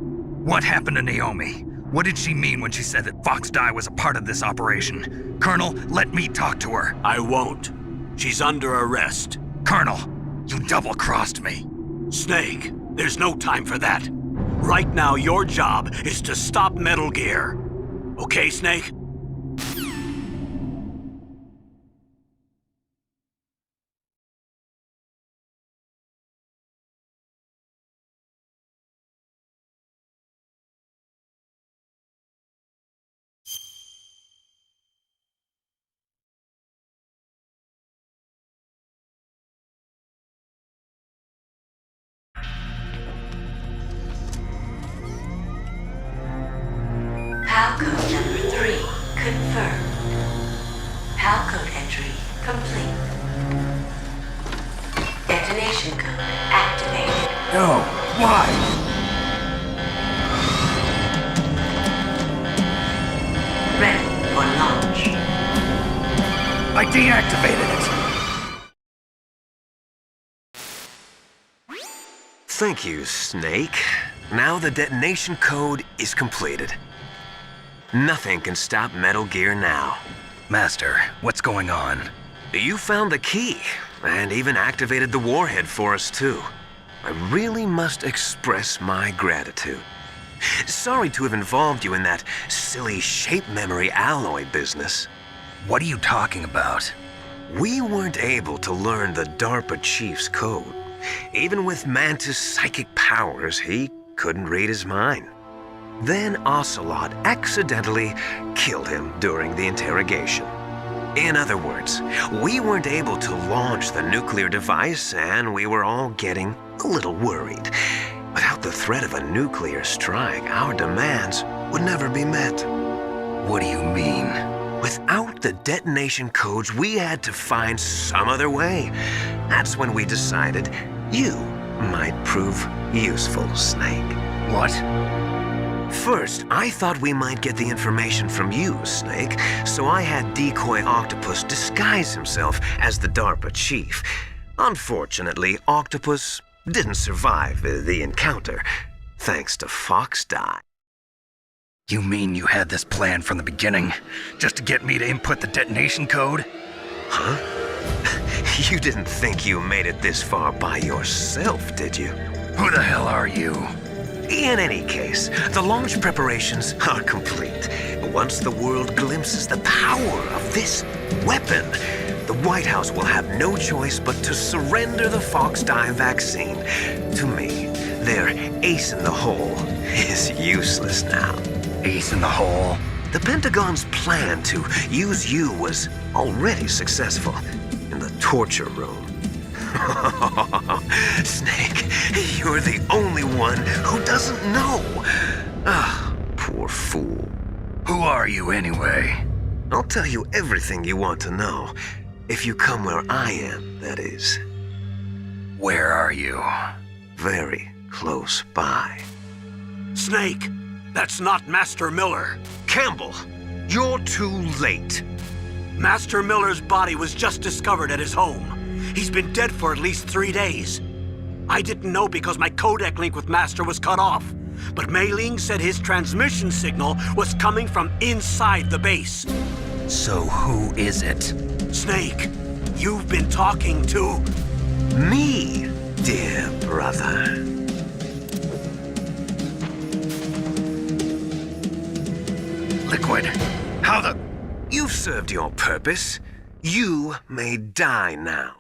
What happened to Naomi? What did she mean when she said that Fox Dye was a part of this operation? Colonel, let me talk to her. I won't. She's under arrest. Colonel, you double-crossed me. Snake, there's no time for that. Right now, your job is to stop Metal Gear. Okay, Snake? PAL code number 3 confirmed. PAL code entry complete. Detonation code activated. No, why? Ready for launch. I deactivated it. Thank you, Snake. Now the detonation code is completed. Nothing can stop Metal Gear now. Master, what's going on? You found the key, and even activated the warhead for us, too. I really must express my gratitude. Sorry to have involved you in that silly shape memory alloy business. What are you talking about? We weren't able to learn the DARPA chief's code. Even with Mantis' psychic powers, he couldn't read his mind. Then Ocelot accidentally killed him during the interrogation. In other words, we weren't able to launch the nuclear device, and we were all getting a little worried. Without the threat of a nuclear strike, our demands would never be met. What do you mean? Without the detonation codes, we had to find some other way. That's when we decided you might prove useful, Snake. What? First, I thought we might get the information from you, Snake, so I had Decoy Octopus disguise himself as the DARPA chief. Unfortunately, Octopus didn't survive the encounter, thanks to Fox Dye. You mean you had this plan from the beginning, just to get me to input the detonation code? Huh? You didn't think you made it this far by yourself, did you? Who the hell are you? In any case, the launch preparations are complete. Once the world glimpses the power of this weapon, the White House will have no choice but to surrender the Fox Dye vaccine. To me, their ace in the hole is useless now. Ace in the hole? The Pentagon's plan to use you was already successful in the torture room. Snake, you're the only one who doesn't know. Ah, poor fool. Who are you anyway? I'll tell you everything you want to know. If you come where I am, that is. Where are you? Very close by. Snake, that's not Master Miller. Campbell, you're too late. Master Miller's body was just discovered at his home. He's been dead for at least 3 days. I didn't know because my codec link with Master was cut off. But Mei Ling said his transmission signal was coming from inside the base. So who is it? Snake, you've been talking to... Me, dear brother. Liquid, how the... You've served your purpose. You may die now.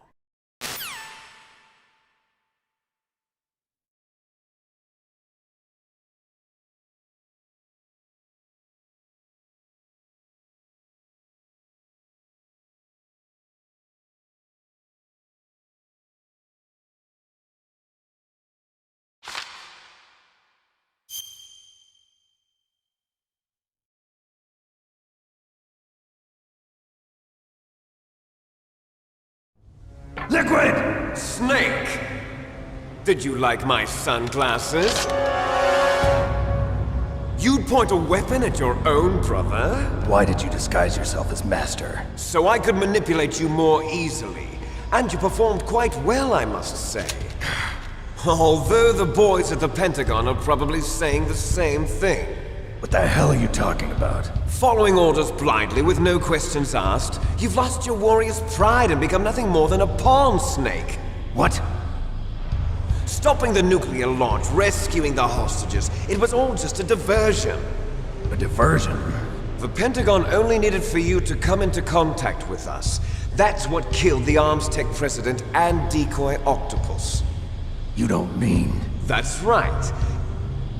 Liquid! Snake! Did you like my sunglasses? You'd point a weapon at your own brother? Why did you disguise yourself as Master? So I could manipulate you more easily. And you performed quite well, I must say. Although the boys at the Pentagon are probably saying the same thing. What the hell are you talking about? Following orders blindly with no questions asked, you've lost your warrior's pride and become nothing more than a pawn, Snake. What? Stopping the nuclear launch, rescuing the hostages, it was all just a diversion. A diversion? The Pentagon only needed for you to come into contact with us. That's what killed the Arms Tech president and decoy octopus. You don't mean... That's right.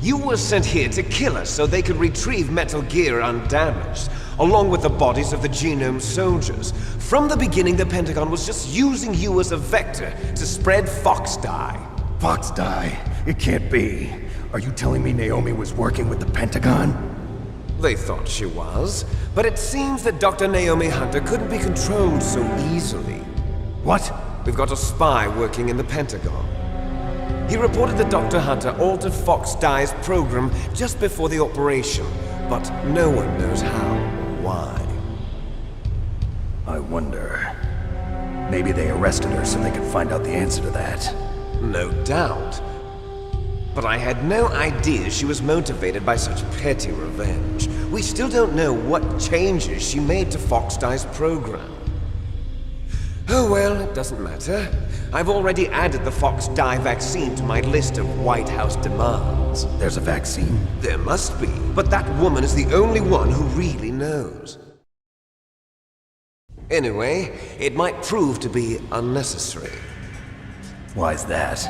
You were sent here to kill us so they could retrieve Metal Gear undamaged, along with the bodies of the Genome soldiers. From the beginning, the Pentagon was just using you as a vector to spread Fox dye. Fox dye? It can't be. Are you telling me Naomi was working with the Pentagon? They thought she was, but it seems that Dr. Naomi Hunter couldn't be controlled so easily. What? We've got a spy working in the Pentagon. He reported that Dr. Hunter altered Fox Dye's program just before the operation, but no one knows how or why. I wonder... Maybe they arrested her so they could find out the answer to that. No doubt. But I had no idea she was motivated by such petty revenge. We still don't know what changes she made to Fox Dye's program. Oh well, it doesn't matter. I've already added the Fox Dye vaccine to my list of White House demands. There's a vaccine? There must be, but that woman is the only one who really knows. Anyway, it might prove to be unnecessary. Why's that?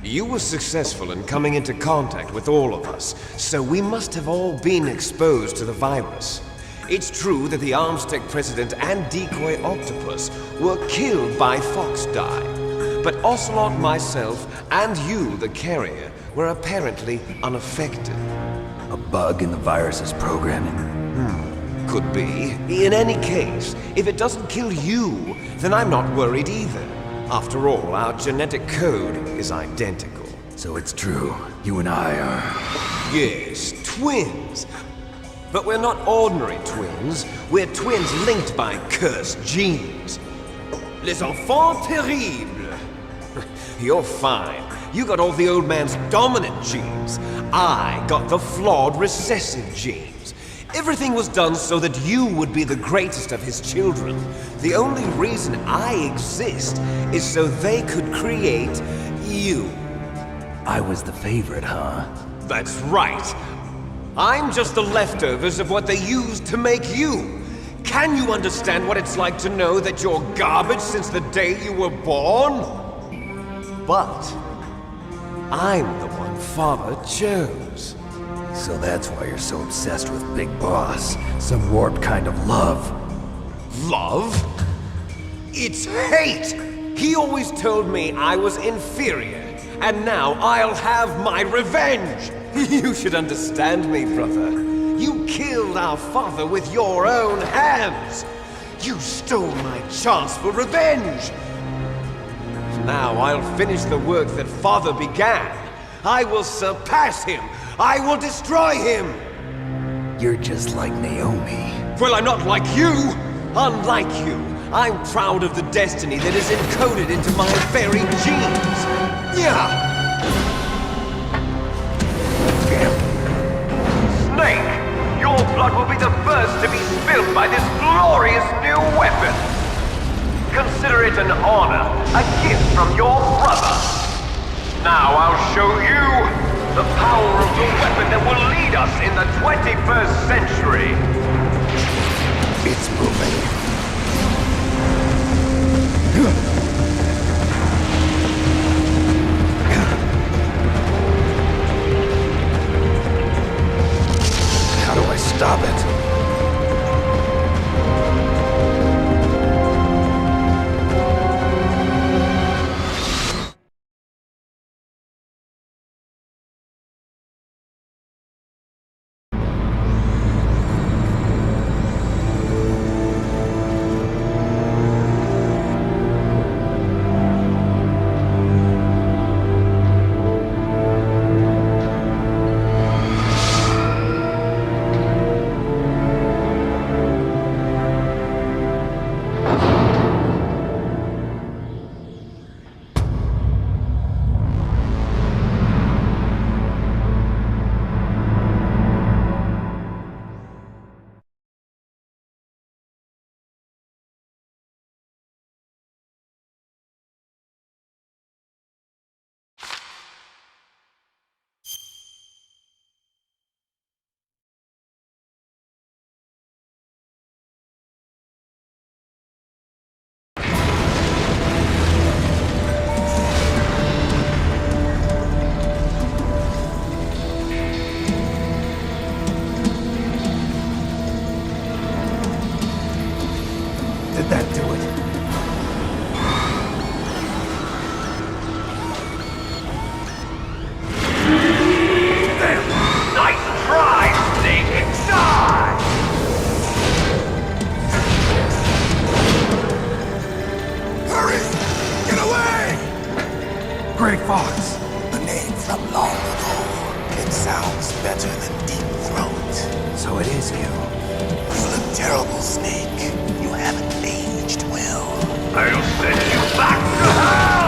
You were successful in coming into contact with all of us, so we must have all been exposed to the virus. It's true that the Arms Tech president and decoy octopus were killed by Fox Dye, but Ocelot, myself, and you, the carrier, were apparently unaffected. A bug in the virus's programming? Could be. In any case, if it doesn't kill you, then I'm not worried either. After all, our genetic code is identical. So it's true. You and I are... Yes, twins. But we're not ordinary twins. We're twins linked by cursed genes. Les enfants terribles. You're fine. You got all the old man's dominant genes. I got the flawed recessive genes. Everything was done so that you would be the greatest of his children. The only reason I exist is so they could create you. I was the favorite, huh? That's right. I'm just the leftovers of what they used to make you. Can you understand what it's like to know that you're garbage since the day you were born? But I'm the one Father chose. So that's why you're so obsessed with Big Boss. Some warped kind of love. Love? It's hate! He always told me I was inferior, and now I'll have my revenge! You should understand me, brother. You killed our father with your own hands! You stole my chance for revenge! Now I'll finish the work that Father began. I will surpass him! I will destroy him! You're just like Naomi. Well, I'm not like you! Unlike you, I'm proud of the destiny that is encoded into my very genes! Yeah! Snake! Your blood will be the first to be spilled by this glorious new weapon! Consider it an honor, a gift from your brother! Now I'll show you the power of the weapon that will lead us in the 21st century! Grey Fox! A name from long ago. It sounds better than Deep Throat. So it is you. You look terrible, Snake. You haven't aged well. I'll send you back to hell!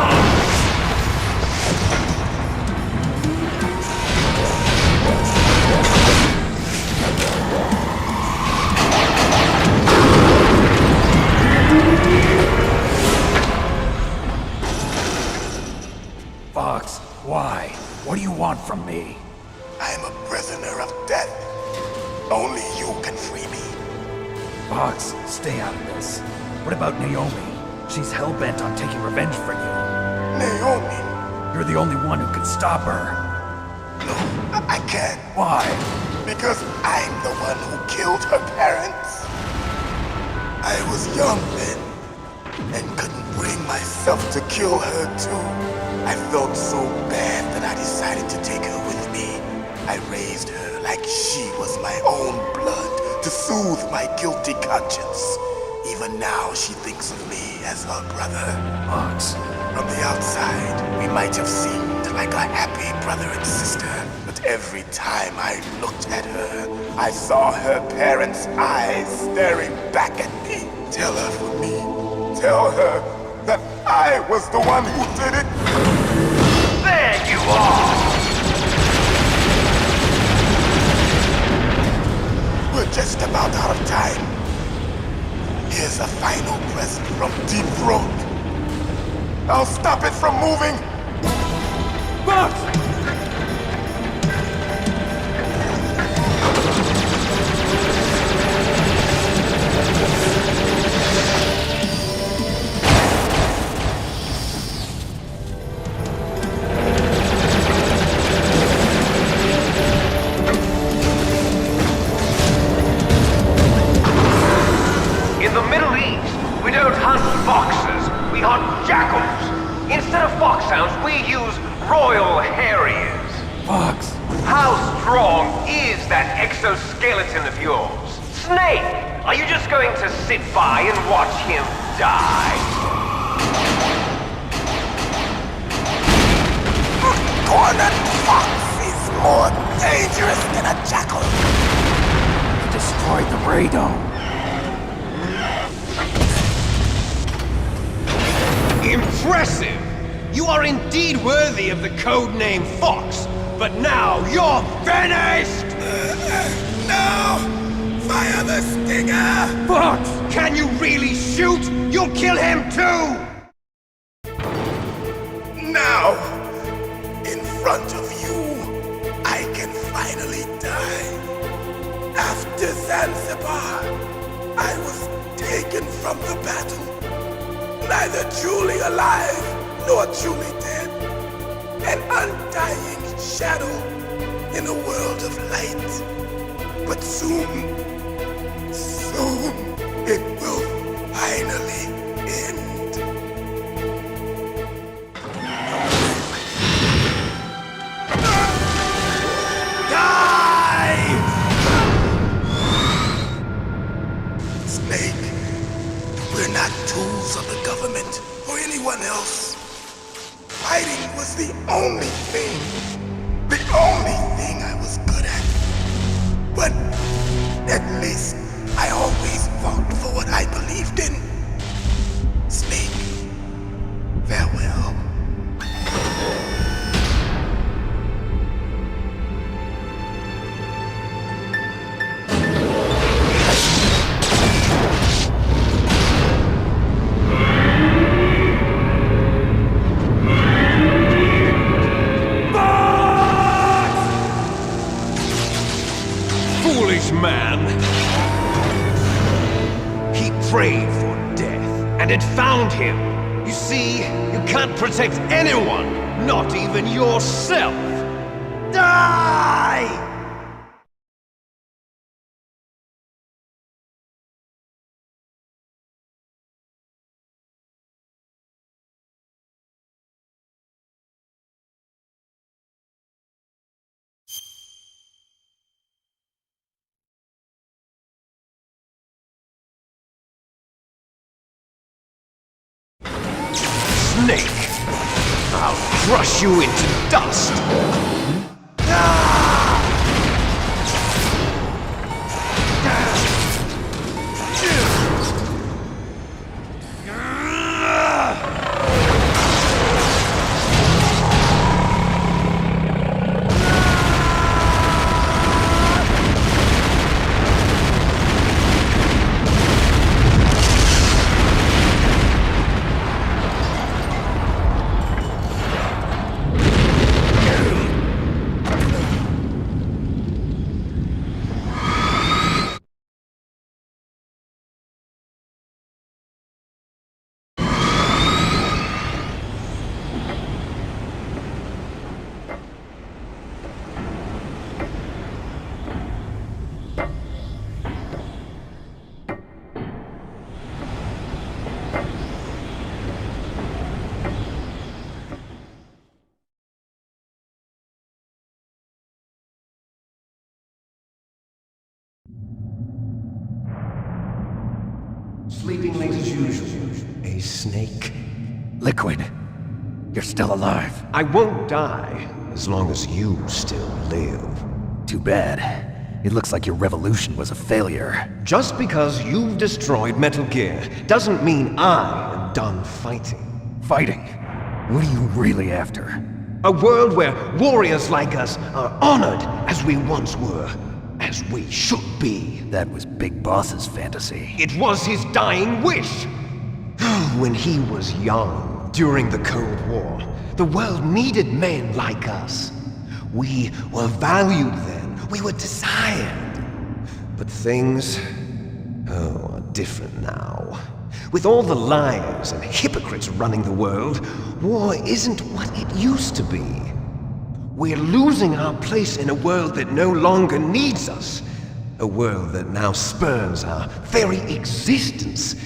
Fox, why? What do you want from me? I am a prisoner of death. Only you can free me. Fox, stay out of this. What about Naomi? She's hell-bent on taking revenge for you. Naomi? You're the only one who can stop her. No, I can't. Why? Because I'm the one who killed her parents. I was young then, and couldn't bring myself to kill her too. I felt so bad that I decided to take her with me. I raised her like she was my own blood to soothe my guilty conscience. Even now, she thinks of me as her brother. Fox. From the outside, we might have seemed like a happy brother and sister, but every time I looked at her, I saw her parents' eyes staring back at me. Tell her for me. Tell her that I was the one who did it. There you are! We're just about out of time. Here's a final present from Deep Throat. I'll stop it from moving. Fox! In the Middle East, we don't hunt foxes, we hunt jackals. Instead of foxhounds, we use royal harriers. Fox! How strong is that exoskeleton of yours? Snake, are you just going to sit by and watch him die? Cornered fox is more dangerous than a jackal. Destroyed the radome. Impressive! You are indeed worthy of the codename Fox, but now you're finished! No! Fire the stinger! Fox! Can you really shoot? You'll kill him too! Now, in front of you, I can finally die. After Zanzibar, I was taken from the battle. Neither truly alive nor truly dead. An undying shadow in a world of light. But soon, it will finally end. Die! Snake, we're not tools of the government or anyone else. Fighting was the only thing I was good at. But at least I always fought for what I believed in. Snake, farewell. Foolish man! He prayed for death, and it found him. You see, you can't protect anyone, not even yourself. Die! Snake! I'll crush you into dust! Sleeping late as usual. A snake. Liquid, you're still alive. I won't die as long as you still live. Too bad. It looks like your revolution was a failure. Just because you've destroyed Metal Gear doesn't mean I am done fighting. Fighting? What are you really after? A world where warriors like us are honored as we once were. As we should be. That was Big Boss's fantasy. It was his dying wish. When he was young, during the Cold War, the world needed men like us. We were valued then. We were desired. But things, are different now. With all the liars and hypocrites running the world, war isn't what it used to be. We're losing our place in a world that no longer needs us. A world that now spurns our very existence.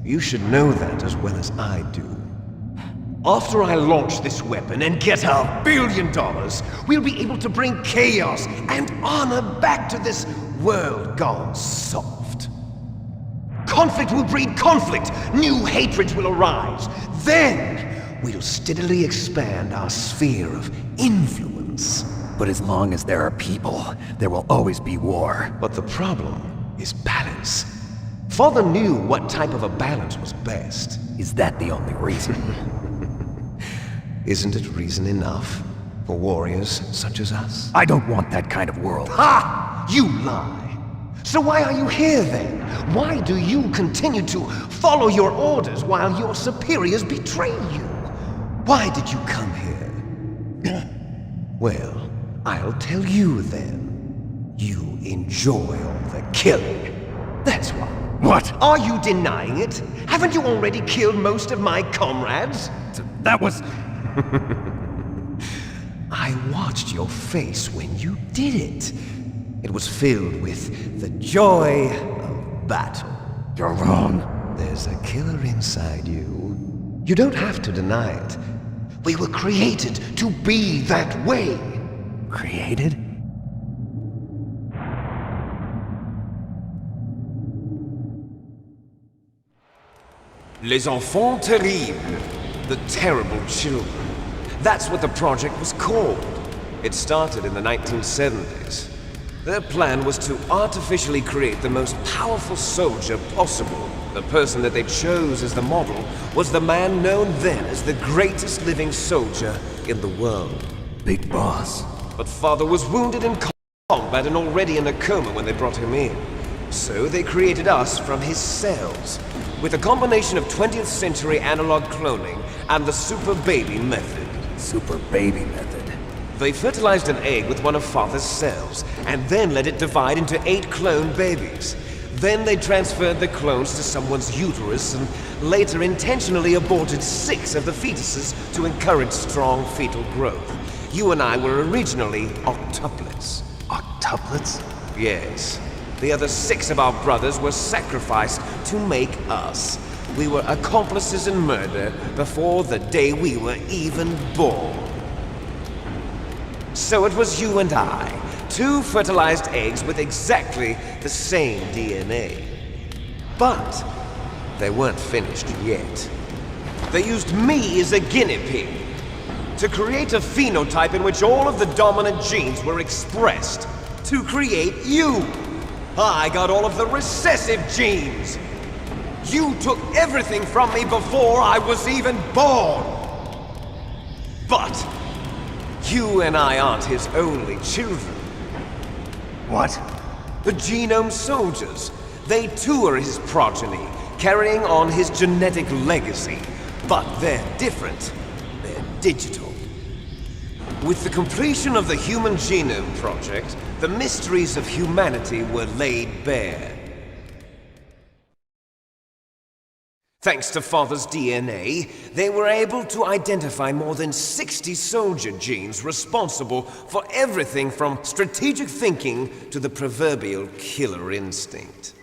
You should know that as well as I do. After I launch this weapon and get our $1 billion, we'll be able to bring chaos and honor back to this world gone soft. Conflict will breed conflict. New hatreds will arise. Then we'll steadily expand our sphere of influence. But as long as there are people, there will always be war. But the problem is balance. Father knew what type of a balance was best. Is that the only reason? Isn't it reason enough for warriors such as us? I don't want that kind of world. Ha! You lie! So why are you here then? Why do you continue to follow your orders while your superiors betray you? Why did you come here? Well, I'll tell you then. You enjoy all the killing. That's why. What? Are you denying it? Haven't you already killed most of my comrades? That was... I watched your face when you did it. It was filled with the joy of battle. You're wrong. There's a killer inside you. You don't have to deny it. We were created to be that way. Created? Les enfants terribles. The terrible children. That's what the project was called. It started in the 1970s. Their plan was to artificially create the most powerful soldier possible. The person that they chose as the model was the man known then as the greatest living soldier in the world. Big Boss. But Father was wounded in combat and already in a coma when they brought him in. So they created us from his cells, with a combination of 20th century analog cloning and the super baby method. Super baby method. They fertilized an egg with one of Father's cells, and then let it divide into 8 clone babies. Then they transferred the clones to someone's uterus and later intentionally aborted 6 of the fetuses to encourage strong fetal growth. You and I were originally octuplets. Octuplets? Yes. The other 6 of our brothers were sacrificed to make us. We were accomplices in murder before the day we were even born. So it was you and I, 2 fertilized eggs with exactly the same DNA. But they weren't finished yet. They used me as a guinea pig. to create a phenotype in which all of the dominant genes were expressed. To create you. I got all of the recessive genes. You took everything from me before I was even born. But you and I aren't his only children. What? The Genome Soldiers. They too are his progeny, carrying on his genetic legacy. But they're different. They're digital. With the completion of the Human Genome Project, the mysteries of humanity were laid bare. Thanks to Father's DNA, they were able to identify more than 60 soldier genes responsible for everything from strategic thinking to the proverbial killer instinct.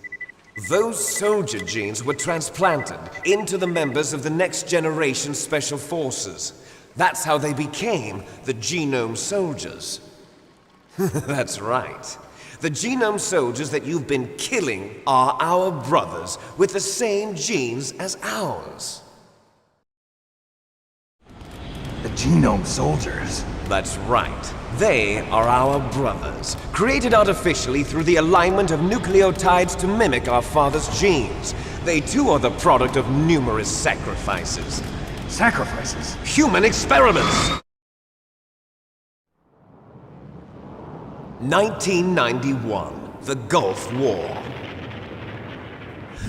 Those soldier genes were transplanted into the members of the next generation Special Forces. That's how they became the Genome Soldiers. That's right. The Genome Soldiers that you've been killing are our brothers with the same genes as ours. The Genome Soldiers? That's right. They are our brothers, created artificially through the alignment of nucleotides to mimic our father's genes. They too are the product of numerous sacrifices. Sacrifices? Human experiments! 1991, the Gulf War.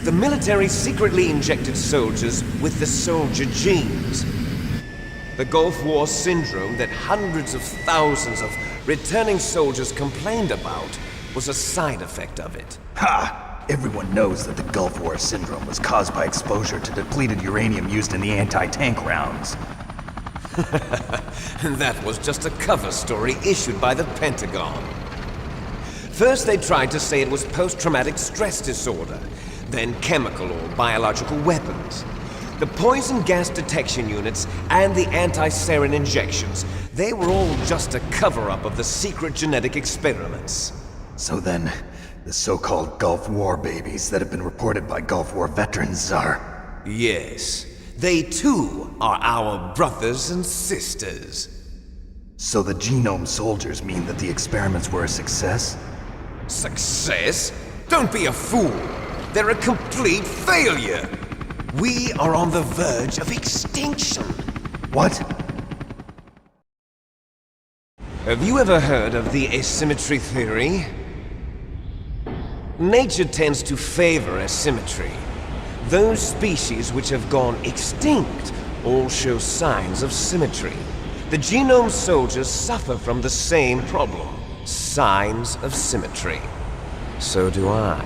The military secretly injected soldiers with the soldier genes. The Gulf War syndrome that hundreds of thousands of returning soldiers complained about was a side effect of it. Ha! Everyone knows that the Gulf War syndrome was caused by exposure to depleted uranium used in the anti-tank rounds. That was just a cover story issued by the Pentagon. First they tried to say it was post-traumatic stress disorder, then chemical or biological weapons. The poison gas detection units and the anti-sarin injections, they were all just a cover-up of the secret genetic experiments. So then, the so-called Gulf War babies that have been reported by Gulf War veterans are... Yes. They too are our brothers and sisters. So the Genome Soldiers mean that the experiments were a success? Success? Don't be a fool! They're a complete failure! We are on the verge of extinction. What? Have you ever heard of the asymmetry theory? Nature tends to favor asymmetry. Those species which have gone extinct all show signs of symmetry. The Genome Soldiers suffer from the same problem. Signs of symmetry. So do I.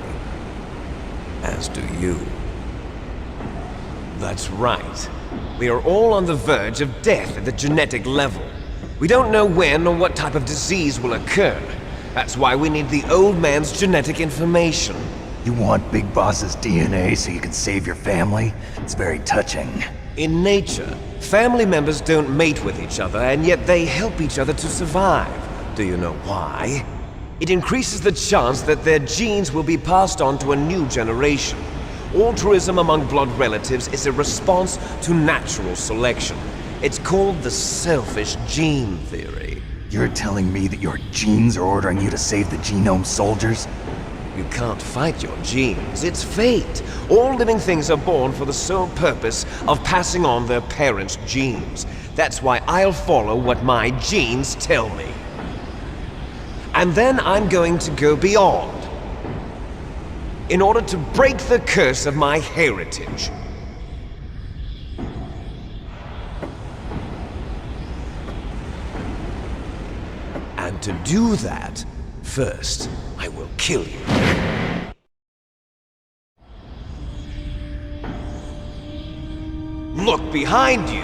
As do you. That's right. We are all on the verge of death at the genetic level. We don't know when or what type of disease will occur. That's why we need the old man's genetic information. You want Big Boss's DNA so you can save your family? It's very touching. In nature, family members don't mate with each other, and yet they help each other to survive. Do you know why? It increases the chance that their genes will be passed on to a new generation. Altruism among blood relatives is a response to natural selection. It's called the selfish gene theory. You're telling me that your genes are ordering you to save the Genome Soldiers? You can't fight your genes. It's fate. All living things are born for the sole purpose of passing on their parents' genes. That's why I'll follow what my genes tell me. And then I'm going to go beyond. In order to break the curse of my heritage. And to do that, first, I will kill you. Look behind you!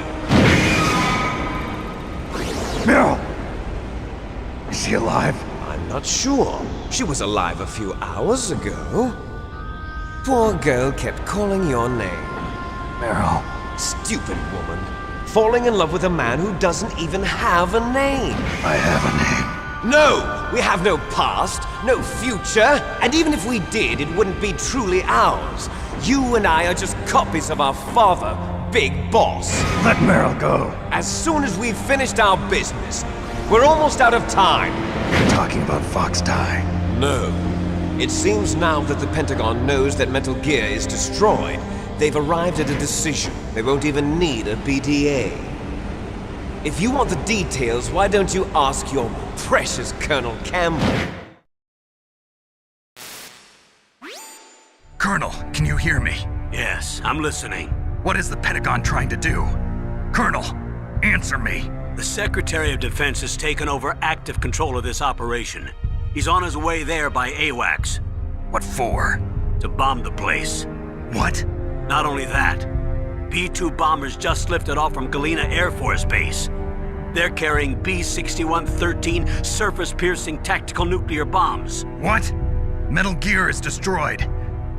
Meryl! Is she alive? I'm not sure. She was alive a few hours ago. Poor girl kept calling your name. Meryl. Stupid woman. Falling in love with a man who doesn't even have a name. I have a name. No! We have no past, no future, and even if we did, it wouldn't be truly ours. You and I are just copies of our father, Big Boss. Let Meryl go. as soon as we've finished our business. We're almost out of time. You're talking about Fox Die. No. It seems now that the Pentagon knows that Metal Gear is destroyed, they've arrived at a decision. They won't even need a BDA. If you want the details, why don't you ask your precious Colonel Campbell? Colonel, can you hear me? Yes, I'm listening. What is the Pentagon trying to do? Colonel, answer me. The Secretary of Defense has taken over active control of this operation. He's on his way there by AWACS. What for? To bomb the place. What? Not only that, B-2 bombers just lifted off from Galena Air Force Base. They're carrying B-6113 surface-piercing tactical nuclear bombs. What? Metal Gear is destroyed.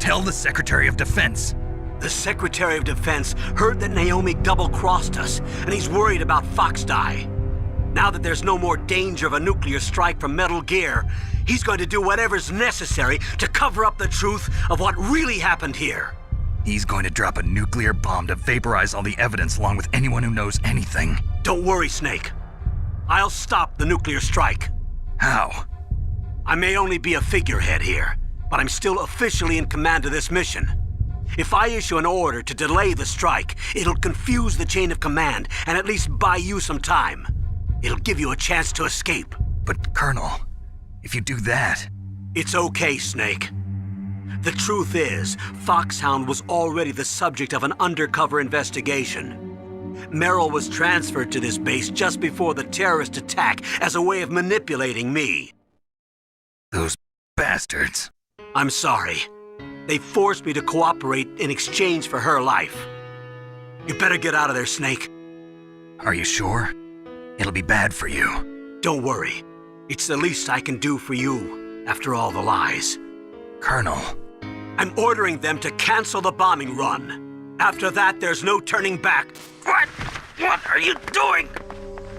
Tell the Secretary of Defense. The Secretary of Defense heard that Naomi double-crossed us, and he's worried about Fox Die. Now that there's no more danger of a nuclear strike from Metal Gear, he's going to do whatever's necessary to cover up the truth of what really happened here. He's going to drop a nuclear bomb to vaporize all the evidence along with anyone who knows anything. Don't worry, Snake. I'll stop the nuclear strike. How? I may only be a figurehead here, but I'm still officially in command of this mission. If I issue an order to delay the strike, it'll confuse the chain of command and at least buy you some time. It'll give you a chance to escape. But, Colonel, if you do that... It's okay, Snake. The truth is, Foxhound was already the subject of an undercover investigation. Merrill was transferred to this base just before the terrorist attack as a way of manipulating me. Those bastards. I'm sorry. They forced me to cooperate in exchange for her life. You better get out of there, Snake. Are you sure? It'll be bad for you. Don't worry. It's the least I can do for you, after all the lies. Colonel. I'm ordering them to cancel the bombing run. After that, there's no turning back. What? What are you doing?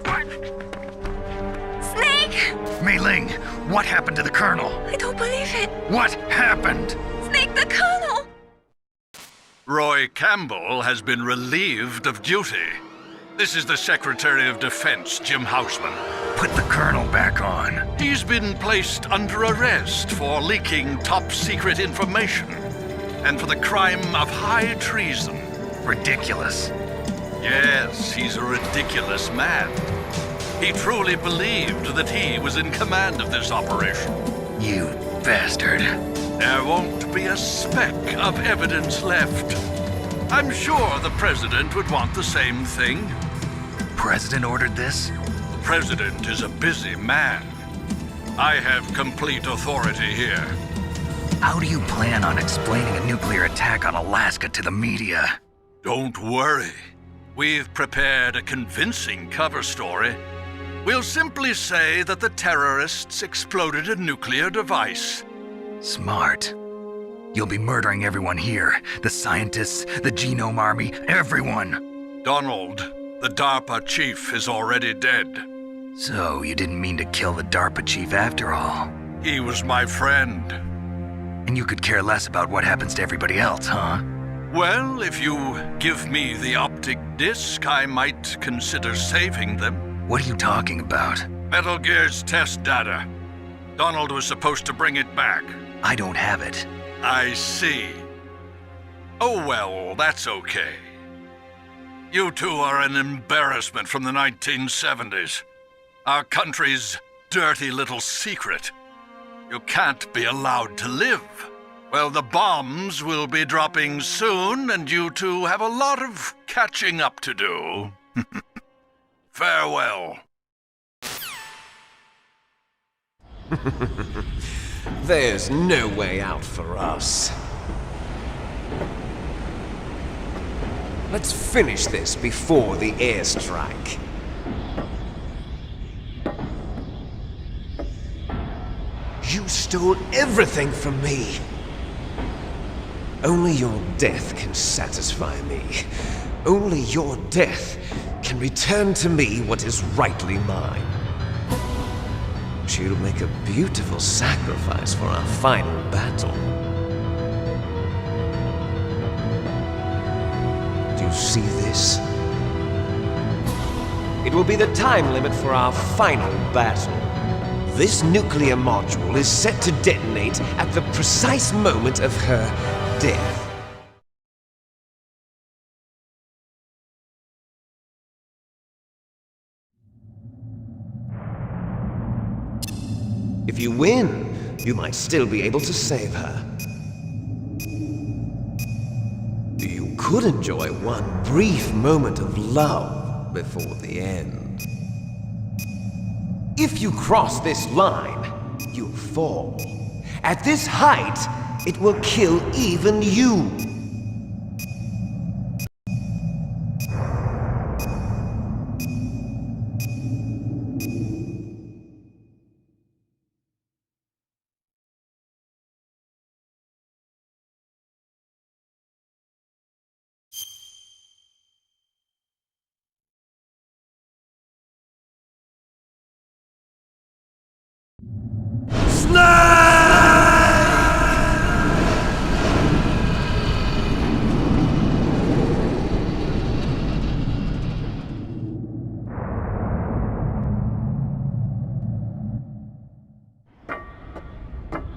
What? Snake! Mei Ling, what happened to the Colonel? I don't believe it. What happened? Snake, the Colonel! Roy Campbell has been relieved of duty. This is the Secretary of Defense, Jim Houseman. Put the Colonel back on. He's been placed under arrest for leaking top-secret information and for the crime of high treason. Ridiculous. Yes, he's a ridiculous man. He truly believed that he was in command of this operation. You bastard. There won't be a speck of evidence left. I'm sure the President would want the same thing. President ordered this? The President is a busy man. I have complete authority here. How do you plan on explaining a nuclear attack on Alaska to the media? Don't worry. We've prepared a convincing cover story. We'll simply say that the terrorists exploded a nuclear device. Smart. You'll be murdering everyone here. The scientists, the Genome Army, everyone. Donald, the DARPA chief, is already dead. So, you didn't mean to kill the DARPA chief after all? He was my friend. And you could care less about what happens to everybody else, huh? Well, if you give me the optic disc, I might consider saving them. What are you talking about? Metal Gear's test data. Donald was supposed to bring it back. I don't have it. I see. Oh well, that's okay. You two are an embarrassment from the 1970s. Our country's dirty little secret. You can't be allowed to live. Well, the bombs will be dropping soon, and you two have a lot of catching up to do. Farewell. There's no way out for us. Let's finish this before the airstrike. You stole everything from me. Only your death can satisfy me. Only your death can return to me what is rightly mine. You'll make a beautiful sacrifice for our final battle. Do you see this? it will be the time limit for our final battle. This nuclear module is set to detonate at the precise moment of her death. If you win, you might still be able to save her. You could enjoy one brief moment of love before the end. If you cross this line, you'll fall. At this height, it will kill even you.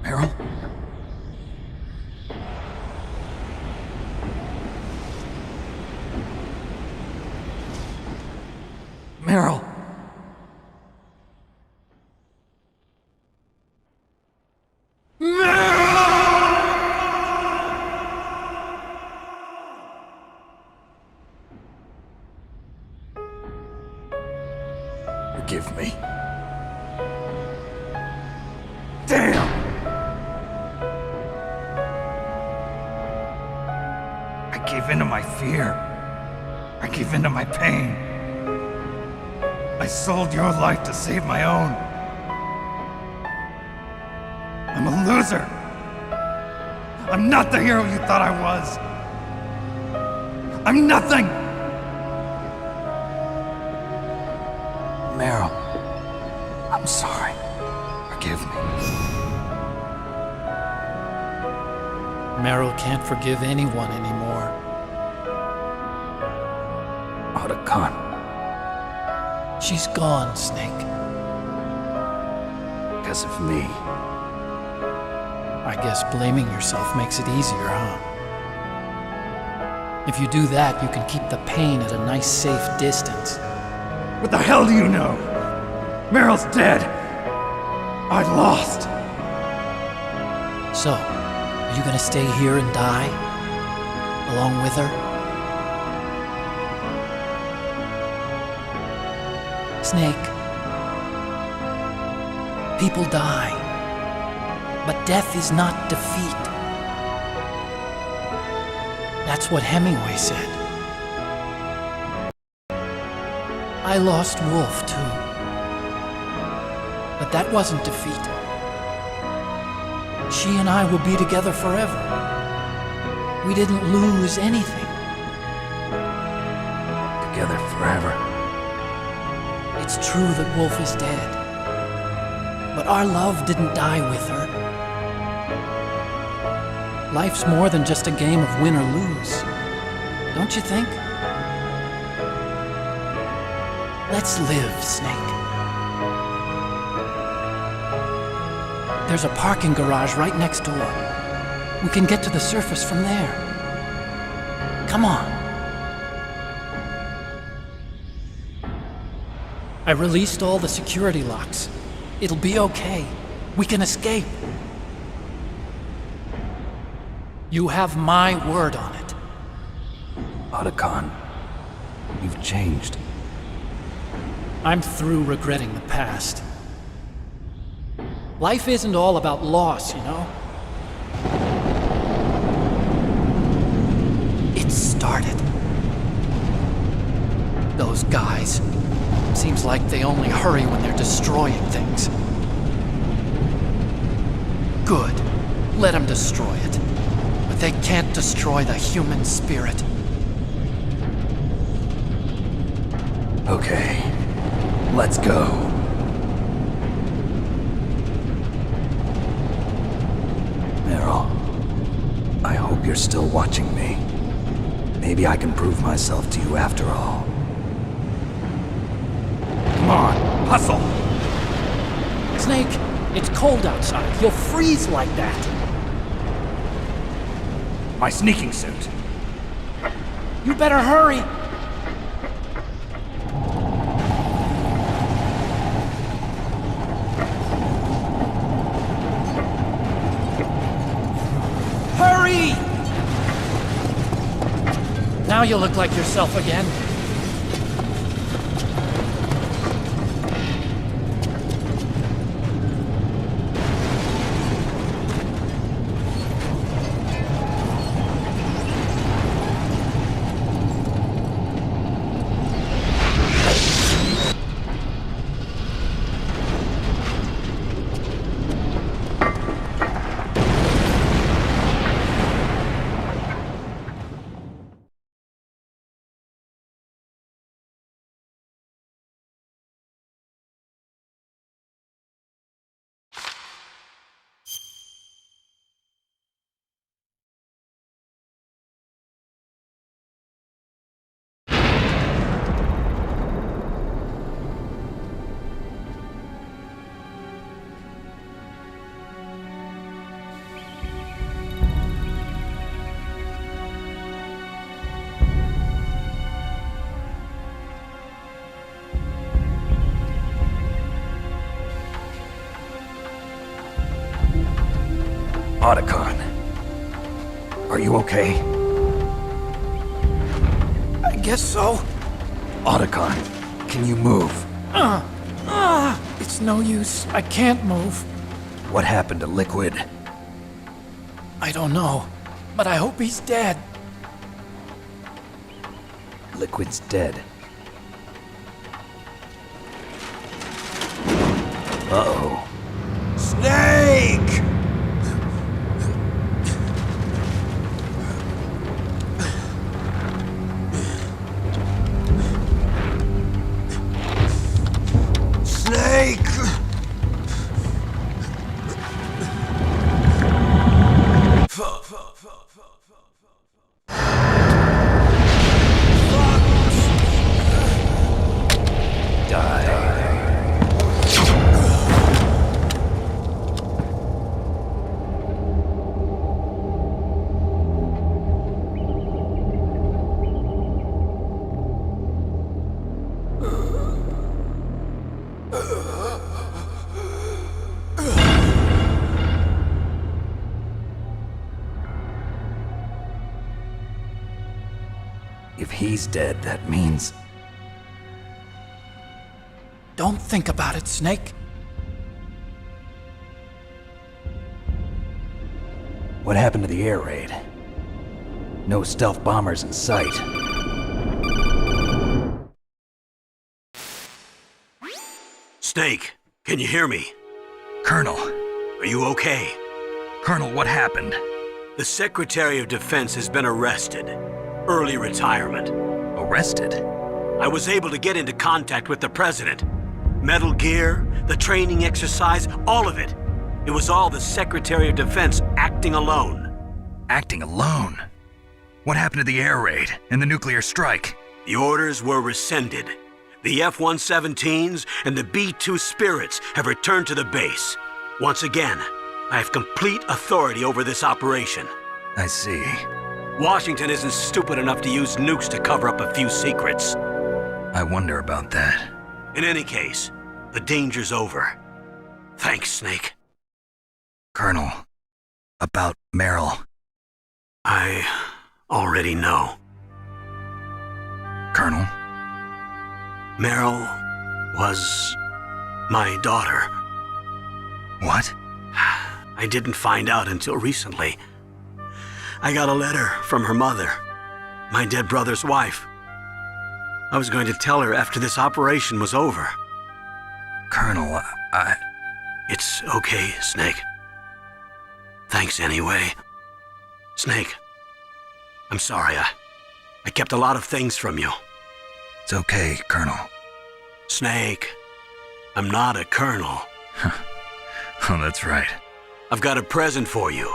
Meryl? Meryl! Forgive me. Damn! I gave in to my fear. I gave in to my pain. I sold your life to save my own. I'm a loser. I'm not the hero you thought I was. I'm nothing. Meryl, I'm sorry. Forgive me. Meryl can't forgive anyone anymore. Otacon. She's gone, Snake. Because of me. I guess blaming yourself makes it easier, huh? If you do that, you can keep the pain at a nice, safe distance. What the hell do you know? Meryl's dead. I lost. So, are you gonna stay here and die? Along with her? Snake. People die. But death is not defeat. That's what Hemingway said. I lost Wolf, too. But that wasn't defeat. She and I will be together forever. We didn't lose anything. Together forever. It's true that Wolf is dead. But our love didn't die with her. Life's more than just a game of win or lose. Don't you think? Let's live, Snake. There's a parking garage right next door. We can get to the surface from there. Come on. I released all the security locks. It'll be okay. We can escape. You have my word on it. Otacon, you've changed. I'm through regretting the past. Life isn't all about loss, you know? It started. Those guys. Seems like they only hurry when they're destroying things. Good. Let them destroy it. But they can't destroy the human spirit. Okay, let's go. Meryl, I hope you're still watching me. Maybe I can prove myself to you after all. Hustle! Snake, it's cold outside. You'll freeze like that. My sneaking suit. You better hurry. Hurry! Now you look like yourself again. Otacon. Are you okay? I guess so. Otacon, can you move? It's no use. I can't move. What happened to Liquid? I don't know, but I hope he's dead. Liquid's dead. Uh-oh. Snake! Snake! If he's dead, that means... Don't think about it, Snake. What happened to the air raid? No stealth bombers in sight. Snake, can you hear me? Colonel. Are you okay? Colonel, what happened? The Secretary of Defense has been arrested. Early retirement. Arrested? I was able to get into contact with the President. Metal Gear, the training exercise, all of it. It was all the Secretary of Defense acting alone. Acting alone? What happened to the air raid and the nuclear strike? The orders were rescinded. The F-117s and the B-2 Spirits have returned to the base. Once again, I have complete authority over this operation. I see. Washington isn't stupid enough to use nukes to cover up a few secrets. I wonder about that. In any case, the danger's over. Thanks, Snake. Colonel, about Meryl. I already know. Colonel? Meryl was my daughter. What? I didn't find out until recently. I got a letter from her mother, my dead brother's wife. I was going to tell her after this operation was over. Colonel, It's okay, Snake. Thanks anyway. Snake, I'm sorry. I kept a lot of things from you. It's okay, Colonel. Snake, I'm not a colonel. Oh, that's right. I've got a present for you.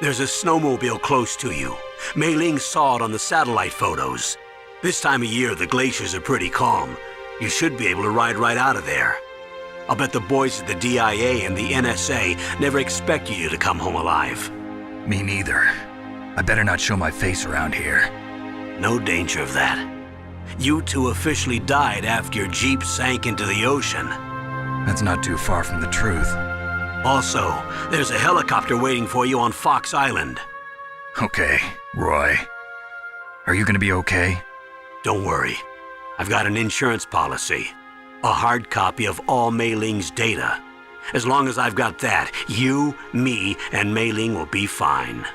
There's a snowmobile close to you. Mei Ling saw it on the satellite photos. This time of year, the glaciers are pretty calm. You should be able to ride right out of there. I'll bet the boys at the DIA and the NSA never expected you to come home alive. Me neither. I better not show my face around here. No danger of that. You two officially died after your Jeep sank into the ocean. That's not too far from the truth. Also, there's a helicopter waiting for you on Fox Island. Okay, Roy. Are you gonna be okay? Don't worry. I've got an insurance policy. A hard copy of all Mei Ling's data. As long as I've got that, you, me, and Mei Ling will be fine.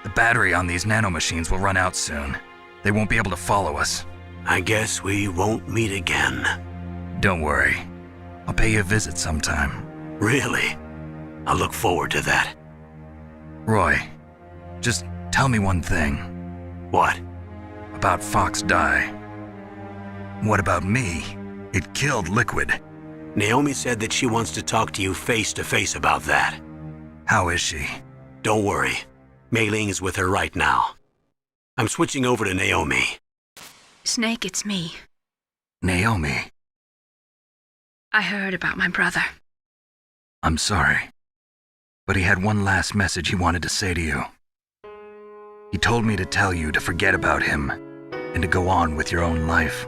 The battery on these nanomachines will run out soon. They won't be able to follow us. I guess we won't meet again. Don't worry. I'll pay you a visit sometime. Really? I look forward to that. Roy, just tell me one thing. What? About Fox Die. What about me? It killed Liquid. Naomi said that she wants to talk to you face to face about that. How is she? Don't worry. Mei Ling is with her right now. I'm switching over to Naomi. Snake, it's me. Naomi. I heard about my brother. I'm sorry. But he had one last message he wanted to say to you. He told me to tell you to forget about him and to go on with your own life.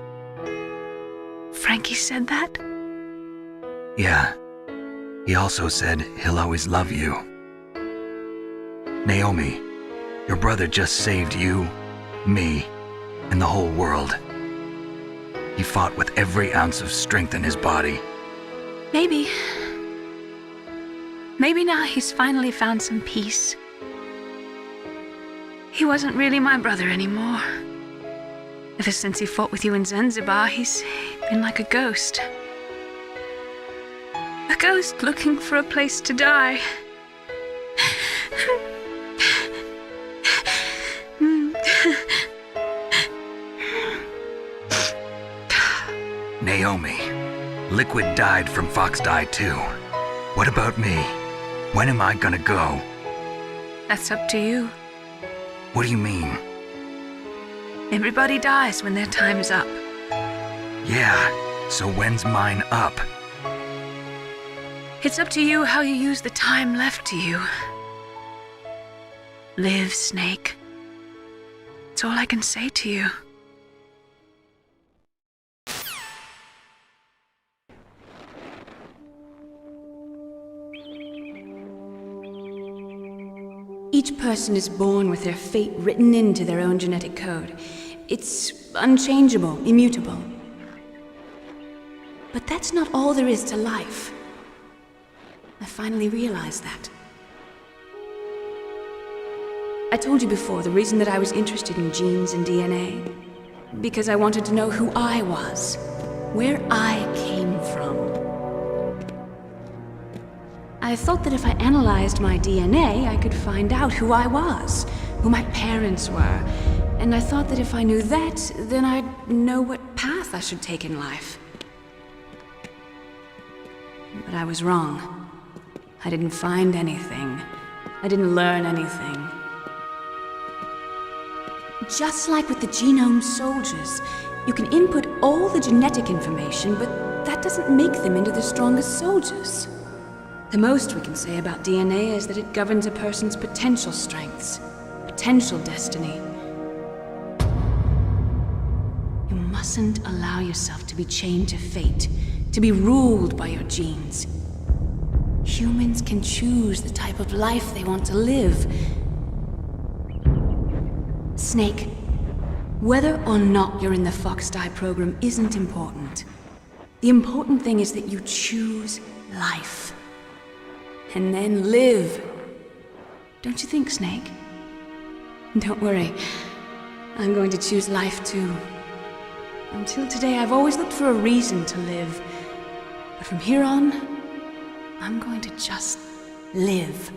Frankie said that? Yeah. He also said he'll always love you. Naomi, your brother just saved you, me, and the whole world. He fought with every ounce of strength in his body. Maybe now he's finally found some peace. He wasn't really my brother anymore. Ever since he fought with you in Zanzibar, he's been like a ghost. A ghost looking for a place to die. Naomi, Liquid died from Fox Die too. What about me? When am I gonna go? That's up to you. What do you mean? Everybody dies when their time is up. Yeah, so when's mine up? It's up to you how you use the time left to you. Live, Snake. That's all I can say to you. Each person is born with their fate written into their own genetic code. It's unchangeable, immutable. But that's not all there is to life. I finally realized that. I told you before the reason that I was interested in genes and DNA. Because I wanted to know who I was, where I came from. I thought that if I analyzed my DNA, I could find out who I was, who my parents were, and I thought that if I knew that, then I'd know what path I should take in life. But I was wrong. I didn't find anything. I didn't learn anything. Just like with the genome soldiers, you can input all the genetic information, but that doesn't make them into the strongest soldiers. The most we can say about DNA is that it governs a person's potential strengths, potential destiny. You mustn't allow yourself to be chained to fate, to be ruled by your genes. Humans can choose the type of life they want to live. Snake, whether or not you're in the Fox Die program isn't important. The important thing is that you choose life. And then live. Don't you think, Snake? Don't worry. I'm going to choose life too. Until today, I've always looked for a reason to live. But from here on, I'm going to just live.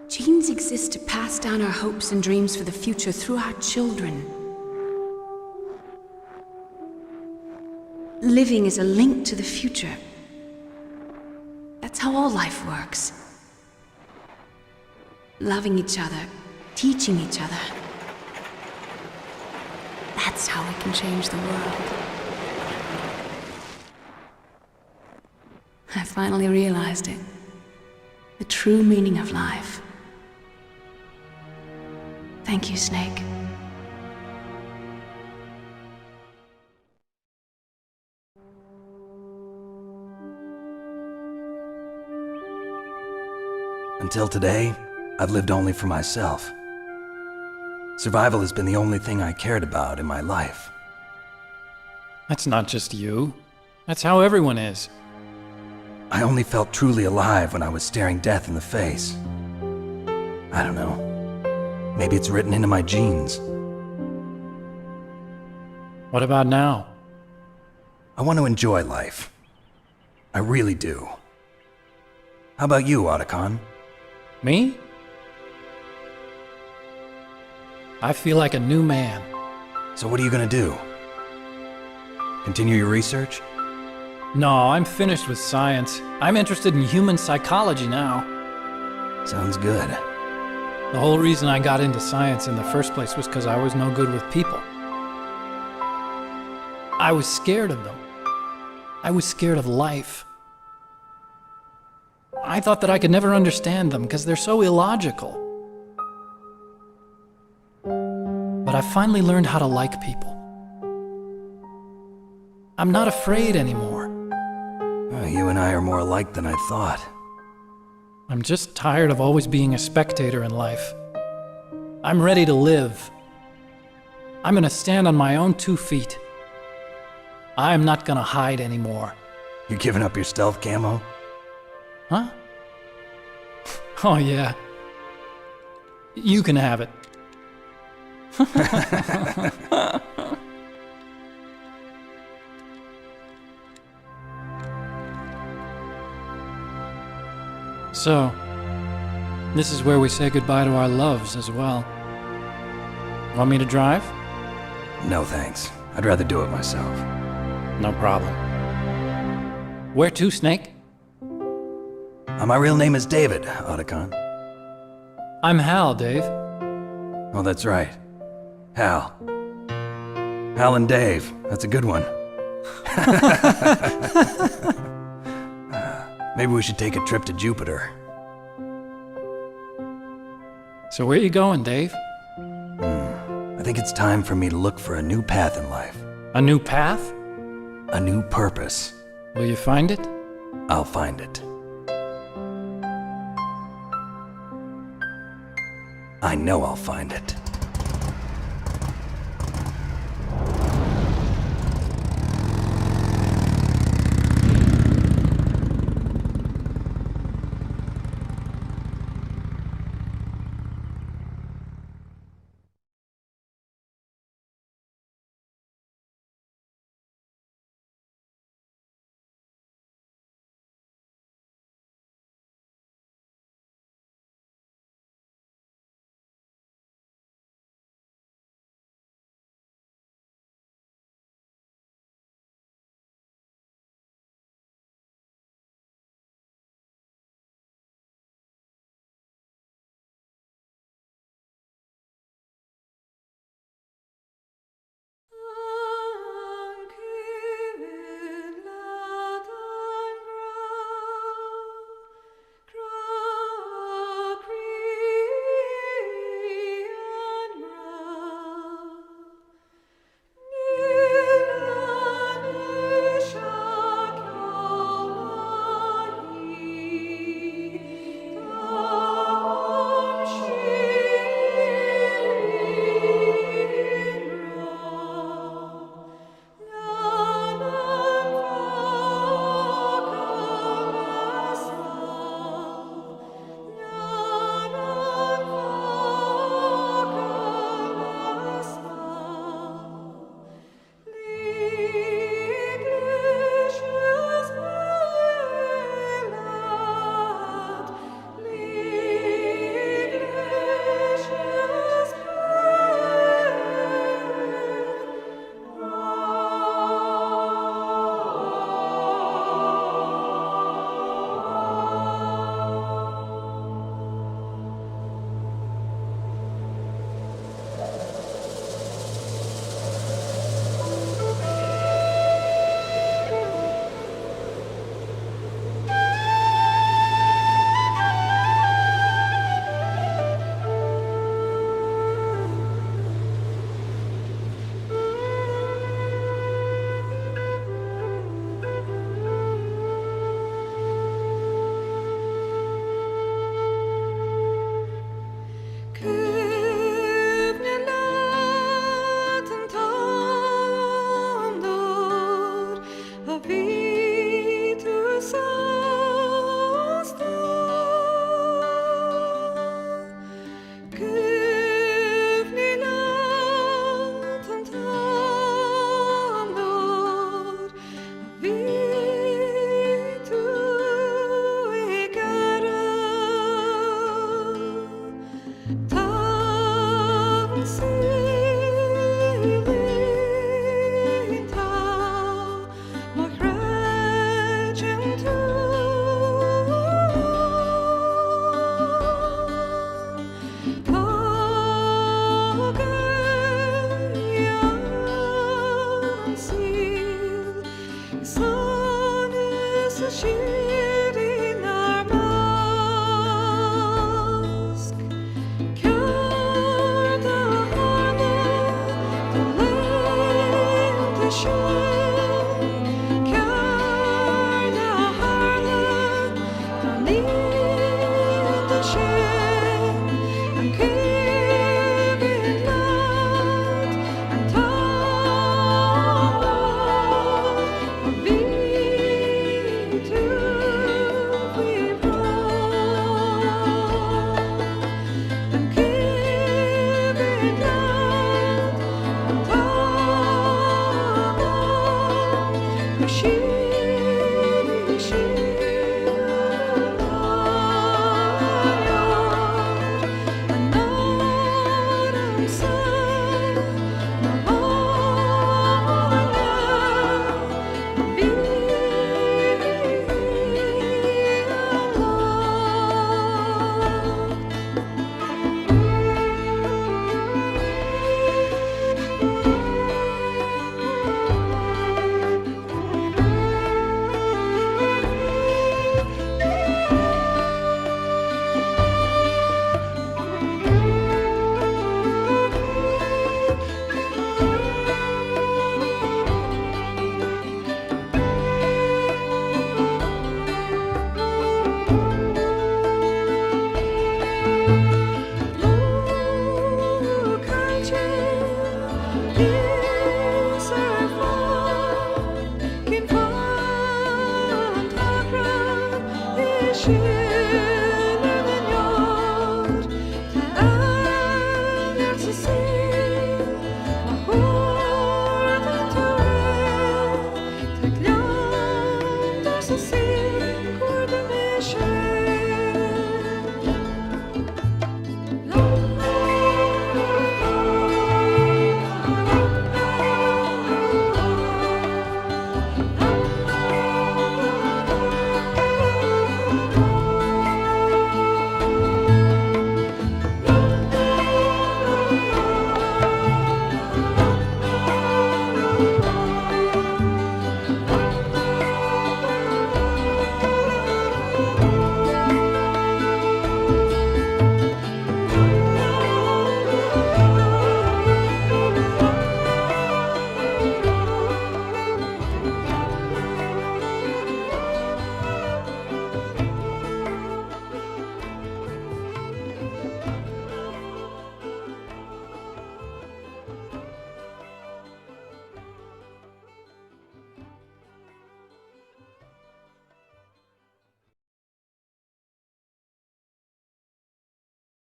Genes exist to pass down our hopes and dreams for the future through our children. Living is a link to the future. That's how all life works. Loving each other, teaching each other. That's how we can change the world. I finally realized it. The true meaning of life. Thank you, Snake. Until today, I've lived only for myself. Survival has been the only thing I cared about in my life. That's not just you. That's how everyone is. I only felt truly alive when I was staring death in the face. I don't know. Maybe it's written into my genes. What about now? I want to enjoy life. I really do. How about you, Otacon? Me? I feel like a new man. So what are you gonna do? Continue your research? No, I'm finished with science. I'm interested in human psychology now. Sounds good. The whole reason I got into science in the first place was because I was no good with people. I was scared of them. I was scared of life. I thought that I could never understand them because they're so illogical. But I finally learned how to like people. I'm not afraid anymore. You and I are more alike than I thought. I'm just tired of always being a spectator in life. I'm ready to live. I'm gonna stand on my own 2 feet. I'm not gonna hide anymore. You giving up your stealth camo? Huh? Oh yeah. You can have it. So, this is where we say goodbye to our loves as well. Want me to drive? No thanks. I'd rather do it myself. No problem. Where to, Snake? My real name is David, Otacon. I'm Hal, Dave. Oh, that's right. Hal. Hal and Dave. That's a good one. Maybe we should take a trip to Jupiter. So where you going, Dave? I think it's time for me to look for a new path in life. A new path? A new purpose. Will you find it? I'll find it. I know I'll find it.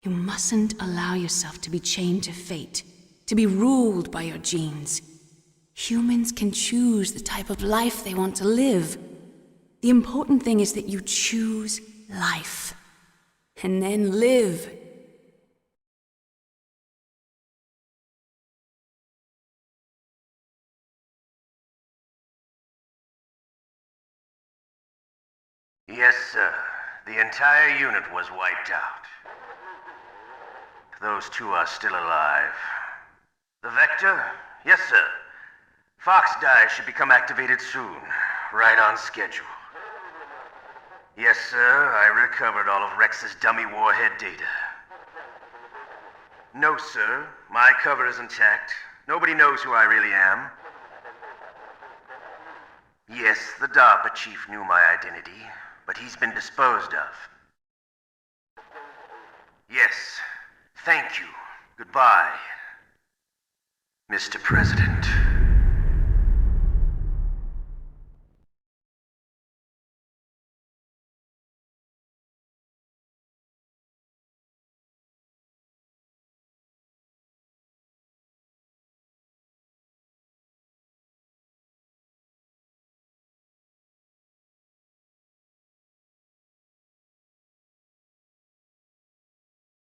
You mustn't allow yourself to be chained to fate, to be ruled by your genes. Humans can choose the type of life they want to live. The important thing is that you choose life, and then live. Yes, sir. The entire unit was wiped out. Those two are still alive. The Vector? Yes, sir. Fox Die should become activated soon. Right on schedule. Yes, sir. I recovered all of Rex's dummy warhead data. No, sir. My cover is intact. Nobody knows who I really am. Yes, the DARPA chief knew my identity, but he's been disposed of. Yes. Thank you. Goodbye, Mr. President.